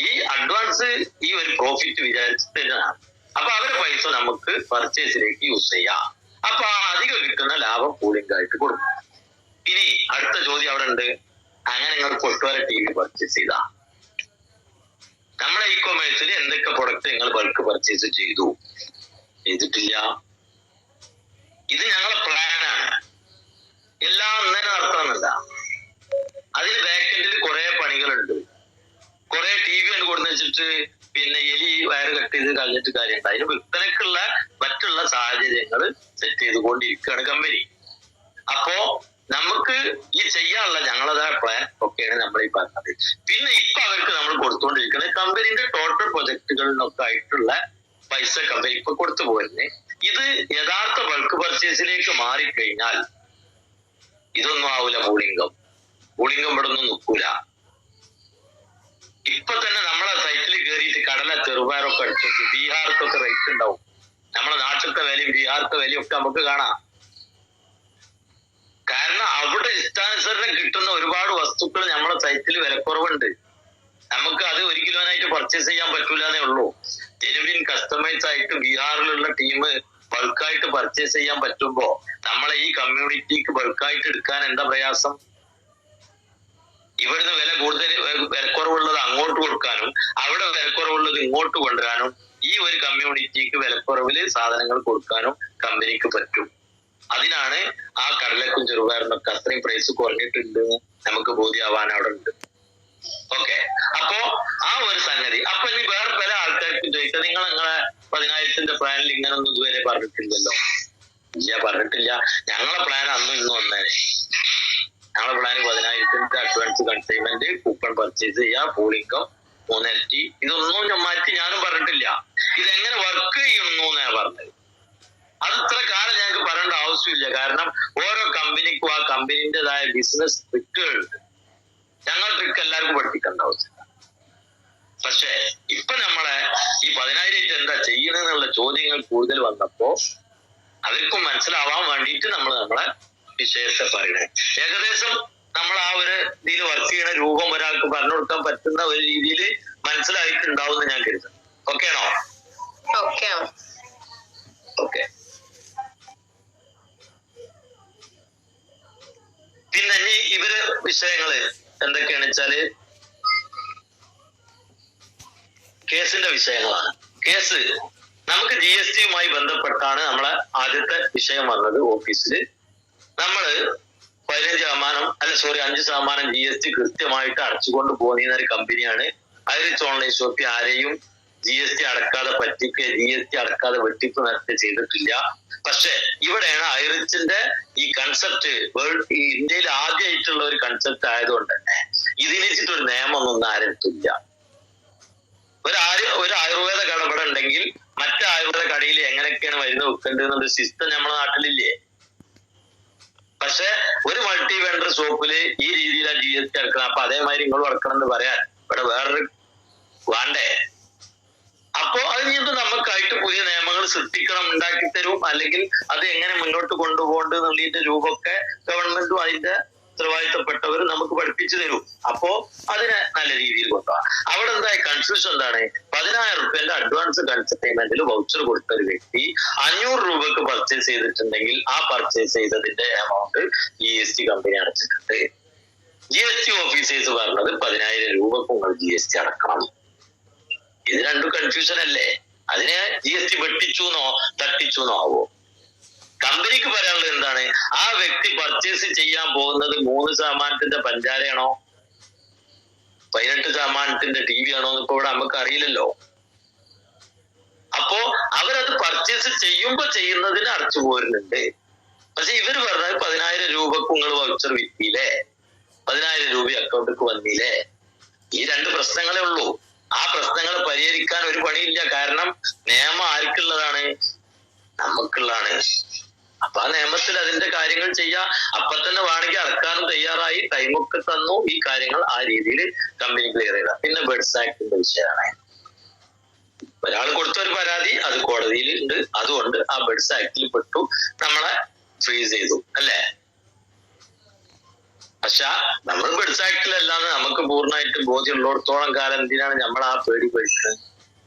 ഈ അഡ്വാൻസ് ഈ ഒരു പ്രോഫിറ്റ് വിചാരിച്ചിട്ട് തന്നെയാണ്. അപ്പൊ അവരുടെ പൈസ നമുക്ക് പർച്ചേസിലേക്ക് യൂസ് ചെയ്യാം. അപ്പൊ ആ അധികം കിട്ടുന്ന ലാഭം കൂളിംഗ് ആയിട്ട് കൊടുക്കും. ഇനി അടുത്ത ചോദ്യം അവിടെ ഉണ്ട്, അങ്ങനെ നിങ്ങൾ പൊട്ടുവരെ TV പർച്ചേസ് ചെയ്താ നമ്മളെ ഇ-കൊമേഴ്സിൽ എന്തൊക്കെ പ്രൊഡക്റ്റ് നിങ്ങൾ ബൾക്ക് പർച്ചേസ് ചെയ്തിട്ടില്ല. ഇത് ഞങ്ങളെ പ്ലാനാണ്. എല്ലാം അന്നേരം നടത്തണമെന്നല്ല. അതിന് ബാക്കെൻഡിൽ കുറെ പണികളുണ്ട്. കുറെ TV കൊണ്ട് കൊടുന്ന് വെച്ചിട്ട് പിന്നെ എലി വയറ് കട്ട് ചെയ്ത് കളഞ്ഞിട്ട് കാര്യമുണ്ട്. അതിന് വിൽപ്പനക്കുള്ള മറ്റുള്ള സാഹചര്യങ്ങൾ സെറ്റ് ചെയ്തുകൊണ്ടിരിക്കുകയാണ് കമ്പനി. അപ്പോ നമുക്ക് ഈ ചെയ്യാനുള്ള ഞങ്ങളതായ പ്ലാൻ ഒക്കെയാണ് നമ്മൾ ഈ പറഞ്ഞത്. പിന്നെ ഇപ്പൊ അവർക്ക് നമ്മൾ കൊടുത്തുകൊണ്ടിരിക്കുന്നത് കമ്പനിന്റെ ടോട്ടൽ പ്രൊജക്ടുകളിലൊക്കെ ആയിട്ടുള്ള പൈസ കമ്പനി ഇപ്പൊ കൊടുത്തു പോരുന്നേ. ഇത് യഥാർത്ഥ ബൾക്ക് പർച്ചേസിലേക്ക് മാറിക്കഴിഞ്ഞാൽ ഇതൊന്നും ആവൂല. പൂളിംഗം ഇവിടെ ഒന്നും നിൽക്കൂല. ഇപ്പൊ തന്നെ നമ്മളെ സൈറ്റിൽ കയറിയിട്ട് കടല ചെറുപയറൊക്കെ അടിച്ചു നോക്കി. ബീഹാർക്കൊക്കെ റേറ്റ് ഉണ്ടാവും. നമ്മളെ നാട്ടിലത്തെ വിലയും ബീഹാർത്തെ വിലയും ഒക്കെ നമുക്ക് കാണാം. കാരണം അവിടെ ഇഷ്ടാനുസരണം കിട്ടുന്ന ഒരുപാട് വസ്തുക്കൾ നമ്മളെ സൈറ്റിൽ വിലക്കുറവുണ്ട്. നമുക്ക് അത് 1 കിലോനായിട്ട് പർച്ചേസ് ചെയ്യാൻ പറ്റൂലെന്നേ ഉള്ളൂ. ജെനുവിൻ കസ്റ്റമൈസ് ആയിട്ട് ബീഹാറിലുള്ള ടീം ബൾക്കായിട്ട് പർച്ചേസ് ചെയ്യാൻ പറ്റുമ്പോ നമ്മളെ ഈ കമ്മ്യൂണിറ്റിക്ക് ബൾക്കായിട്ട് എടുക്കാൻ എന്താ പ്രയാസം? ഇവിടുന്ന് വിലക്കുറവുള്ളത് അങ്ങോട്ട് കൊടുക്കാനും അവിടെ വിലക്കുറവുള്ളത് ഇങ്ങോട്ട് കൊണ്ടുവരാനും ഈ ഒരു കമ്മ്യൂണിറ്റിക്ക് വിലക്കുറവില് സാധനങ്ങൾ കൊടുക്കാനും കമ്പനിക്ക് പറ്റും. അതിനാണ് ആ കടലക്കും ചെറുപയറിനൊക്കെ അത്രയും പ്രൈസ് കുറഞ്ഞിട്ടുണ്ട് നമുക്ക് ബോധ്യമാവാൻ അവിടെ ഉണ്ട്. ഓക്കെ, അപ്പോ ആ ഒരു സംഗതി. അപ്പൊ ഇനി വേറെ പല ആൾക്കാർക്കും ചോദിക്കാം, നിങ്ങളെ 10,000ന്റെ പ്ലാനിൽ ഇങ്ങനൊന്നും ഇതുവരെ പറഞ്ഞിട്ടില്ലല്ലോ. ഇല്ല, പറഞ്ഞിട്ടില്ല. ഞങ്ങളെ പ്ലാൻ അന്നും ഇന്നും ഒന്നേനെ. ഞങ്ങളെ പ്ലാൻ 10,000ന്റെ അഡ്വാൻസ് കൺസൈൻമെന്റ്, കൂപ്പൺ പർച്ചേസ് ചെയ്യുക, ഫുൾ ഇൻകം 3 ഇരട്ടി, ഇതൊന്നും മാറ്റി ഞാനും പറഞ്ഞിട്ടില്ല. ഇതെങ്ങനെ വർക്ക് ചെയ്യുന്നു എന്നാ പറഞ്ഞത്. അത് ഇത്ര കാലം ഞങ്ങൾക്ക് പറയേണ്ട ആവശ്യമില്ല. കാരണം ഓരോ കമ്പനിക്കും ആ കമ്പനിൻ്റെതായ ബിസിനസ് ട്രിക്കുകളുണ്ട്. ഞങ്ങൾ ട്രിക്ക് എല്ലാവർക്കും പഠിപ്പിക്കേണ്ട ആവശ്യമില്ല. പക്ഷെ ഇപ്പൊ നമ്മളെ ഈ 10,000 എന്താ ചെയ്യുന്നതെന്നുള്ള ചോദ്യങ്ങൾ കൂടുതൽ വന്നപ്പോ അവർക്കും മനസ്സിലാവാൻ വേണ്ടിയിട്ട് നമ്മളെ വിഷയത്തെ പറയണേ. ഏകദേശം നമ്മൾ ആ ഒരു ഇതിൽ വർക്ക് ചെയ്യുന്ന രൂപം ഒരാൾക്ക് പറഞ്ഞു കൊടുക്കാൻ പറ്റുന്ന ഒരു രീതിയിൽ മനസ്സിലായിട്ടുണ്ടാവും എന്ന് ഞാൻ കരുതുന്നു. ഓക്കെ ആണോ? ഓക്കെ. പിന്നെ ഈ ഇവര് വിഷയങ്ങള് എന്തൊക്കെയാണെന്ന് വെച്ചാല് കേസിന്റെ വിഷയങ്ങളാണ്. കേസ് നമുക്ക് GST-യുമായി ബന്ധപ്പെട്ടാണ് നമ്മളെ ആദ്യത്തെ വിഷയം വന്നത്. ഓഫീസിൽ നമ്മള് 5% GST കൃത്യമായിട്ട് അടച്ചുകൊണ്ട് പോകുന്ന ഒരു കമ്പനിയാണ് ഐറിച്ച് ഓൺലൈൻ ഷോപ്പിൽ. ആരെയും GST അടക്കാതെ പറ്റിക്കുക, GST അടക്കാതെ വെട്ടിപ്പ് നടത്തി ചെയ്തിട്ടില്ല. പക്ഷെ ഇവിടെയാണ് ഐറിച്ചിന്റെ ഈ കൺസെപ്റ്റ് ഈ ഇന്ത്യയിൽ ആദ്യമായിട്ടുള്ള ഒരു കൺസെപ്റ്റ് ആയതുകൊണ്ട് തന്നെ ഇതിനെച്ചിട്ടൊരു നിയമമൊന്നും ആരെടുത്തില്ല. ഒരു ആയുർവേദ കട ഇവിടെ ഉണ്ടെങ്കിൽ മറ്റു ആയുർവേദ കടയിൽ എങ്ങനെയൊക്കെയാണ് മരുന്ന് വെക്കേണ്ടതെന്നുള്ള സിസ്റ്റം നമ്മുടെ നാട്ടിലില്ലേ. പക്ഷെ ഒരു മൾട്ടി വെണ്ടർ ഷോപ്പില് ഈ രീതിയിലാണ് GST അടക്കണം. അപ്പൊ അതേമാതിരി നിങ്ങൾ അടക്കണം എന്ന് പറയാൻ ഇവിടെ വേറൊരു വേണ്ടേ? അപ്പോ അത് കഴിഞ്ഞിട്ട് നമുക്കായിട്ട് പുതിയ നിയമങ്ങൾ സൃഷ്ടിക്കണം, ഉണ്ടാക്കി തരും. അല്ലെങ്കിൽ അത് എങ്ങനെ മുന്നോട്ട് കൊണ്ടുപോകേണ്ടത് എന്നുള്ളതിന്റെ രൂപമൊക്കെ ഗവൺമെന്റും അതിന്റെ ഉത്തരവാദിത്തപ്പെട്ടവർ നമുക്ക് പഠിപ്പിച്ചു തരും. അപ്പോ അതിനെ നല്ല രീതിയിൽ കൊണ്ടുപോകാം. അവിടെ എന്തായ കൺഫ്യൂഷൻ എന്താണ്? 10,000 രൂപയുടെ അഡ്വാൻസ് കൺസൈൻമെന്റിൽ വൗച്ചർ കൊടുത്ത ഒരു വ്യക്തി 500 രൂപക്ക് പർച്ചേസ് ചെയ്തിട്ടുണ്ടെങ്കിൽ ആ പർച്ചേസ് ചെയ്തതിന്റെ എമൗണ്ട് GST കമ്പനി അടച്ചിട്ടുണ്ട്. GST ഓഫീസേഴ്സ് പറഞ്ഞത് 10,000 രൂപക്ക് നിങ്ങൾ GST അടക്കണം. ഇത് രണ്ടും കൺഫ്യൂഷൻ അല്ലേ? അതിനെ GST വെട്ടിച്ചൂന്നോ തട്ടിച്ചൂന്നോ ആവോ? കമ്പനിക്ക് പറയാനുള്ളത് എന്താണ്? ആ വ്യക്തി പർച്ചേസ് ചെയ്യാൻ പോകുന്നത് 3% പഞ്ചാരയാണോ 18% TV ആണോ എന്ന് ഇപ്പൊ ഇവിടെ നമുക്ക് അറിയില്ലല്ലോ. അപ്പോ അവരത് പർച്ചേസ് ചെയ്യുമ്പോ ചെയ്യുന്നതിന് അടച്ചു പോരുന്നുണ്ട്. പക്ഷെ ഇവര് പറഞ്ഞത് 10,000 രൂപക്ക് നിങ്ങൾ വൗച്ചർ വിറ്റില്ലേ, 10,000 രൂപ അക്കൗണ്ടിലേക്ക് വന്നില്ലേ. ഈ രണ്ട് പ്രശ്നങ്ങളേ ഉള്ളൂ. ആ പ്രശ്നങ്ങൾ പരിഹരിക്കാൻ ഒരു പണിയില്ല. കാരണം നിയമം ആർക്കുള്ളതാണ്? നമുക്കുള്ളതാണ്. അപ്പൊ ആ നിയമത്തിൽ അതിന്റെ കാര്യങ്ങൾ ചെയ്യാം. അപ്പൊ തന്നെ വേണമെങ്കിൽ അടക്കാനും തയ്യാറായി, ടൈമൊക്കെ തന്നു. ഈ കാര്യങ്ങൾ ആ രീതിയിൽ കമ്പനി ക്ലിയർ ചെയ്ത. പിന്നെ ബെഡ്സ് ആക്ടിന്റെ വിഷയമാണ്. ഒരാൾ കൊടുത്ത ഒരു പരാതി അത് കോടതിയിൽ ഉണ്ട്. അതുകൊണ്ട് ആ ബെഡ്സ് ആക്ടിൽ പെട്ടു, നമ്മളെ ഫ്രീസ് ചെയ്തു അല്ലേ. പക്ഷെ നമ്മൾ ബെഡ്സ് ആക്ടിലല്ലാന്ന് നമുക്ക് പൂർണ്ണമായിട്ട് ബോധ്യമുള്ളിടത്തോളം കാലം എന്തിനാണ് നമ്മൾ ആ പേടി പേടിക്കുന്നത്?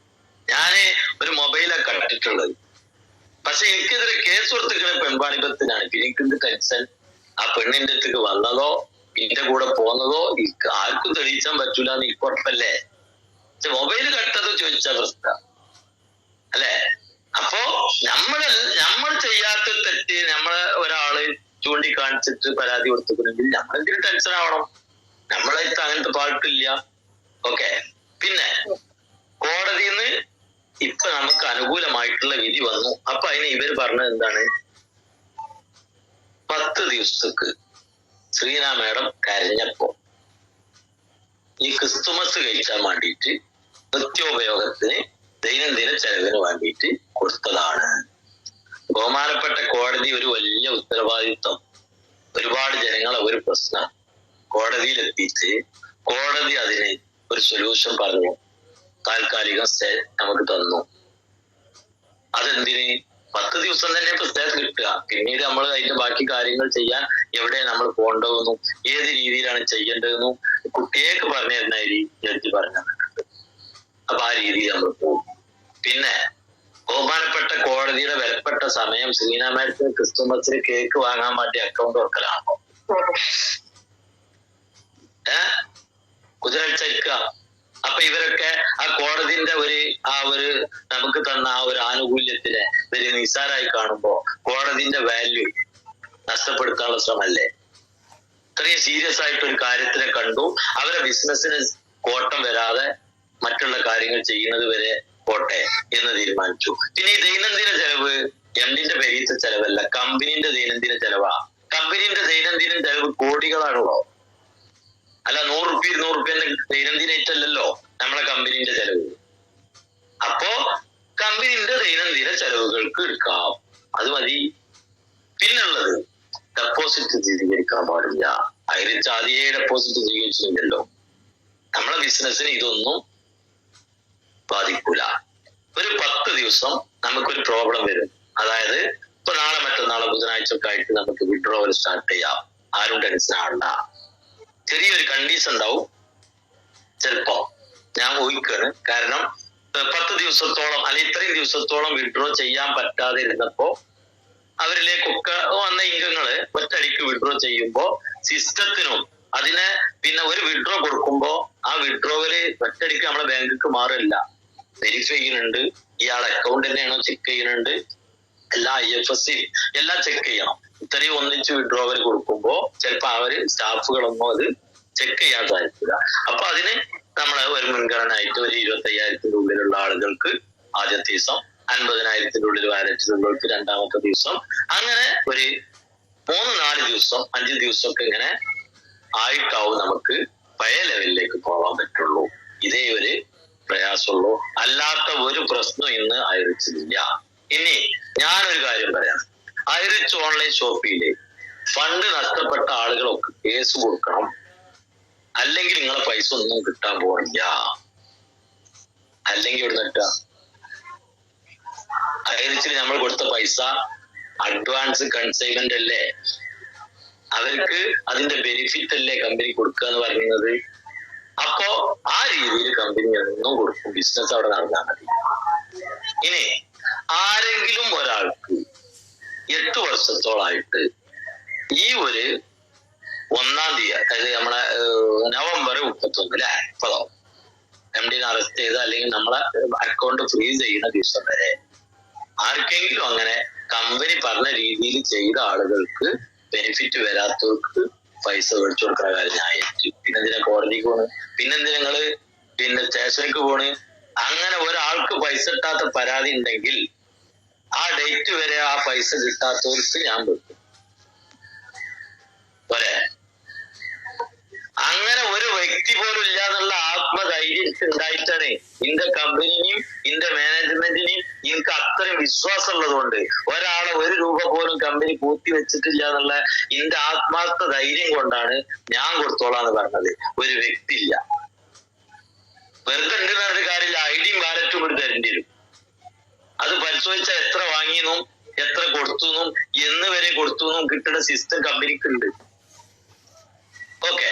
ഞാന് ഒരു മൊബൈലാണ് കണ്ടിട്ടുള്ളത്. പക്ഷെ എനിക്കെതിരെ കേസ് കൊടുത്തിരിക്കുന്ന പെൺവാണിഭത്തിനാണ്. എനിക്ക് ടെൻഷൻ ആ പെണ്ണിന്റെ അടുത്തേക്ക് വന്നതോ എന്റെ കൂടെ പോന്നതോ ആർക്കും തെളിയിച്ചാൻ പറ്റൂല എന്ന് എനിക്ക് ഉറപ്പല്ലേ. പക്ഷെ മൊബൈൽ കട്ടത് ചോദിച്ച പ്രശ്നം അല്ലെ. അപ്പോ നമ്മൾ ചെയ്യാത്ത തെറ്റ് നമ്മളെ ഒരാള് ചൂണ്ടിക്കാണിച്ചിട്ട് പരാതി കൊടുത്തിട്ടുണ്ടെങ്കിൽ നമ്മളെന്തിനും ടെൻഷൻ ആവണം? നമ്മളായിട്ട് അങ്ങനത്തെ പാട്ടില്ല. ഓക്കെ. പിന്നെ കോടതിന്ന് ഇപ്പൊ നമുക്ക് അനുകൂലമായിട്ടുള്ള വിധി വന്നു. അപ്പൊ അതിന് ഇവർ പറഞ്ഞത് എന്താണ്? 10 ദിവസത്തേക്ക് ശ്രീന മേഡം കരഞ്ഞപ്പോ ഈ ക്രിസ്തുമസ് കഴിച്ചാൻ വേണ്ടിയിട്ട് നിത്യോപയോഗത്തിന് ദൈനംദിന ചെലവിന് വേണ്ടിയിട്ട് കൊടുത്തതാണ്. ബഹുമാനപ്പെട്ട കോടതി ഒരു വലിയ ഉത്തരവാദിത്വം, ഒരുപാട് ജനങ്ങളെ ഒരു പ്രശ്നം കോടതിയിലെത്തിച്ച് കോടതി അതിന് ഒരു സൊല്യൂഷൻ പറഞ്ഞു, താൽക്കാലിക സ്റ്റേ നമുക്ക് തന്നു. അതെന്തിന്? 10 ദിവസം തന്നെ ഇപ്പൊ സ്റ്റേ കിട്ടുക. പിന്നീട് നമ്മൾ അതിന്റെ ബാക്കി കാര്യങ്ങൾ ചെയ്യാൻ എവിടെ നമ്മൾ പോകേണ്ടതെന്നും ഏത് രീതിയിലാണ് ചെയ്യേണ്ടതെന്നും കുട്ടിയേക്ക് പറഞ്ഞു തരുന്ന ജഡ്ജി പറഞ്ഞു തന്നിട്ടുണ്ട്. അപ്പൊ ആ രീതിയിൽ നമ്മൾ പോകും. പിന്നെ ബഹുമാനപ്പെട്ട കോടതിയുടെ വിലപ്പെട്ട സമയം ശ്രീന മാഡത്തിന് ക്രിസ്തുമസിന് കേക്ക് വാങ്ങാൻ വേണ്ടി അക്കൗണ്ട് തുറക്കലാണോ? കുതിരടിച്ചയക്കുക. അപ്പൊ ഇവരൊക്കെ ആ കോടതിന്റെ ഒരു നമുക്ക് തന്ന ആ ഒരു ആനുകൂല്യത്തിനെ ഒരു നിസ്സാരായി കാണുമ്പോ കോടതിന്റെ വാല്യൂ നഷ്ടപ്പെടുത്താനുള്ള ശ്രമല്ലേ? ഇത്രയും സീരിയസ് ആയിട്ട് ഒരു കാര്യത്തിനെ കണ്ടു, അവരെ ബിസിനസ്സിന് കോട്ടം വരാതെ മറ്റുള്ള കാര്യങ്ങൾ ചെയ്യുന്നത് വരെ പോട്ടെ എന്ന് തീരുമാനിച്ചു. പിന്നെ ഈ ദൈനംദിന ചെലവ് എംഡിന്റെ പെരീത്തെ ചെലവല്ല, കമ്പനിന്റെ ദൈനംദിന ചെലവാ. കമ്പനിന്റെ ദൈനംദിന ചെലവ് കോടികളാണല്ലോ. അല്ല 100 റുപ്യ 200 റുപ്യ ദൈനംദിനായിട്ടല്ലല്ലോ നമ്മളെ കമ്പനിന്റെ ചെലവ്. അപ്പോ കമ്പനിന്റെ ദൈനംദിന ചെലവുകൾക്ക് എടുക്കാം, അത് മതി. പിന്നുള്ളത് ഡെപ്പോസിറ്റ് സ്വീകരിക്കാൻ പാടില്ല. അതിന് ആദ്യേ ഡെപ്പോസിറ്റ് സ്വീകരിച്ചിട്ടുണ്ടല്ലോ. നമ്മളെ ബിസിനസ്സിന് ഇതൊന്നും ബാധിക്കൂല. ഒരു 10 ദിവസം നമുക്കൊരു പ്രോബ്ലം വരും. അതായത് ഇപ്പൊ നാളെ മറ്റന്നാളെ ബുധനാഴ്ച ഒക്കെ ആയിട്ട് നമുക്ക് വിഡ്രോവൽ സ്റ്റാർട്ട് ചെയ്യാം. ആരും ടെൻഷൻ ആവണ്ട. ചെറിയൊരു കണ്ടീഷൻ ഉണ്ടാവും. ചിലപ്പോ ഞാൻ ഊഹിക്കാണ്, കാരണം 10 ദിവസത്തോളം അല്ലെ ഇത്രയും ദിവസത്തോളം വിഡ്രോ ചെയ്യാൻ പറ്റാതെ ഇരുന്നപ്പോ അവരിലേക്കൊക്കെ വന്ന ഇംഗങ്ങള് ഒറ്റയടിക്ക് വിഡ്രോ ചെയ്യുമ്പോ സിസ്റ്റത്തിനും അതിനെ പിന്നെ ഒരു വിഡ്രോ കൊടുക്കുമ്പോ ആ വിഡ്രോവല് ഒറ്റയടിക്ക് നമ്മളെ ബാങ്കിക്ക് മാറില്ല. വെരിഫൈ ചെയ്യുന്നുണ്ട്, ഇയാൾ അക്കൗണ്ട് തന്നെയാണോ ചെക്ക് ചെയ്യുന്നുണ്ട്, എല്ലാ IFSC എല്ലാം ചെക്ക് ചെയ്യണം. ഇത്രയും ഒന്നിച്ച് വിഡ്രോവൽ കൊടുക്കുമ്പോ ചിലപ്പോ അവര് സ്റ്റാഫുകളൊന്നും അത് ചെക്ക് ചെയ്യാൻ സാധിക്കില്ല. അപ്പൊ അതിന് നമ്മള് ഒരു മുൻഗണന ആയിട്ട് ഒരു 25,000 ഉള്ളിലുള്ള ആളുകൾക്ക് ആദ്യത്തെ ദിവസം, 50,000 ഉള്ളിൽ വാലറ്റിലുള്ളവർക്ക് രണ്ടാമത്തെ ദിവസം, അങ്ങനെ ഒരു 3-4 ദിവസം 5 ദിവസമൊക്കെ ഇങ്ങനെ ആയിട്ടാവും നമുക്ക് പഴയ ലെവലിലേക്ക് പോകാൻ പറ്റുള്ളൂ. ഇതേ ഒരു പ്രയാസമുള്ളൂ, അല്ലാത്ത ഒരു പ്രശ്നം ഇന്ന് ഐറിച്ചിലില്ല. ഇനി ഞാനൊരു കാര്യം പറയാം. ഐറിച്ച് ഓൺലൈൻ ഷോപ്പില് ഫണ്ട് നഷ്ടപ്പെട്ട ആളുകളൊക്കെ കേസ് കൊടുക്കണം, അല്ലെങ്കിൽ നിങ്ങളെ പൈസ ഒന്നും കിട്ടാൻ പോണില്ല. അല്ലെങ്കിൽ ഇവിടെ നിൽക്കുക, ഐറിച്ചിൽ നമ്മൾ കൊടുത്ത പൈസ അഡ്വാൻസ് കൺസൈൻമെന്റ് അല്ലേ, അവർക്ക് അതിന്റെ ബെനിഫിറ്റ് അല്ലേ കമ്പനി കൊടുക്കുക എന്ന് പറയുന്നത്. അപ്പോ ആ രീതിയിൽ കമ്പനി ഒന്നും കൊടുക്കും, ബിസിനസ് അവിടെ നടന്നാൽ മതി. ഇനി ആരെങ്കിലും ഒരാൾക്ക് 8 വർഷത്തോളായിട്ട് ഈ ഒരു 1-ാം തീയതി, അതായത് നമ്മളെ നവംബർ 31 അല്ലെ 30 MDനെ അറസ്റ്റ് ചെയ്ത് അല്ലെങ്കിൽ നമ്മളെ അക്കൗണ്ട് ഫ്രീസ് ചെയ്യുന്ന ദിവസം വരെ ആർക്കെങ്കിലും അങ്ങനെ കമ്പനി പറഞ്ഞ രീതിയിൽ ചെയ്ത ആളുകൾക്ക് ബെനിഫിറ്റ് വരാത്തവർക്ക് പൈസ മേടിച്ചു കൊടുക്കുന്ന കാര്യം ന്യായീകരിച്ചു. പിന്നെന്തിനാ കോടതിക്ക് പോണ്, പിന്നെന്തിനാ നിങ്ങള് സ്റ്റേഷനിലേക്ക് പോണ്? അങ്ങനെ ഒരാൾക്ക് പൈസ കിട്ടാത്ത പരാതി ഉണ്ടെങ്കിൽ ആ ഡേറ്റ് വരെ ആ പൈസ കിട്ടാത്തവർക്ക് ഞാൻ വെക്കും പോരെ. അങ്ങനെ ഒരു വ്യക്തി പോലും ഇല്ല എന്നുള്ള ആത്മധൈര്യം ഉണ്ടായിട്ടാണ് ഇന്റെ കമ്പനിനെയും ഇന്റെ മാനേജ്മെന്റിനെയും എനിക്ക് അത്രയും വിശ്വാസം ഉള്ളതുകൊണ്ട് ഒരാളെ 1 രൂപ പോലും കമ്പനി പൂർത്തി വെച്ചിട്ടില്ല എന്നുള്ള ഇന്റെ ആത്മാർത്ഥ ധൈര്യം കൊണ്ടാണ് ഞാൻ കൊടുത്തോളാന്ന് പറഞ്ഞത്. ഒരു വ്യക്തി ഇല്ല, വെറുതെ ഉണ്ടെന്നൊരു കാര്യമില്ല. ഐഡിയും വാലറ്റും കൂടി തരേണ്ടി വരും. അത് പരിശോധിച്ചാൽ എത്ര വാങ്ങിയെന്നും എത്ര കൊടുത്തുന്നും എന്ന് വരെ കൊടുത്തുന്നും കിട്ടുന്ന സിസ്റ്റം കമ്പനിക്കുണ്ട്. ഓക്കെ.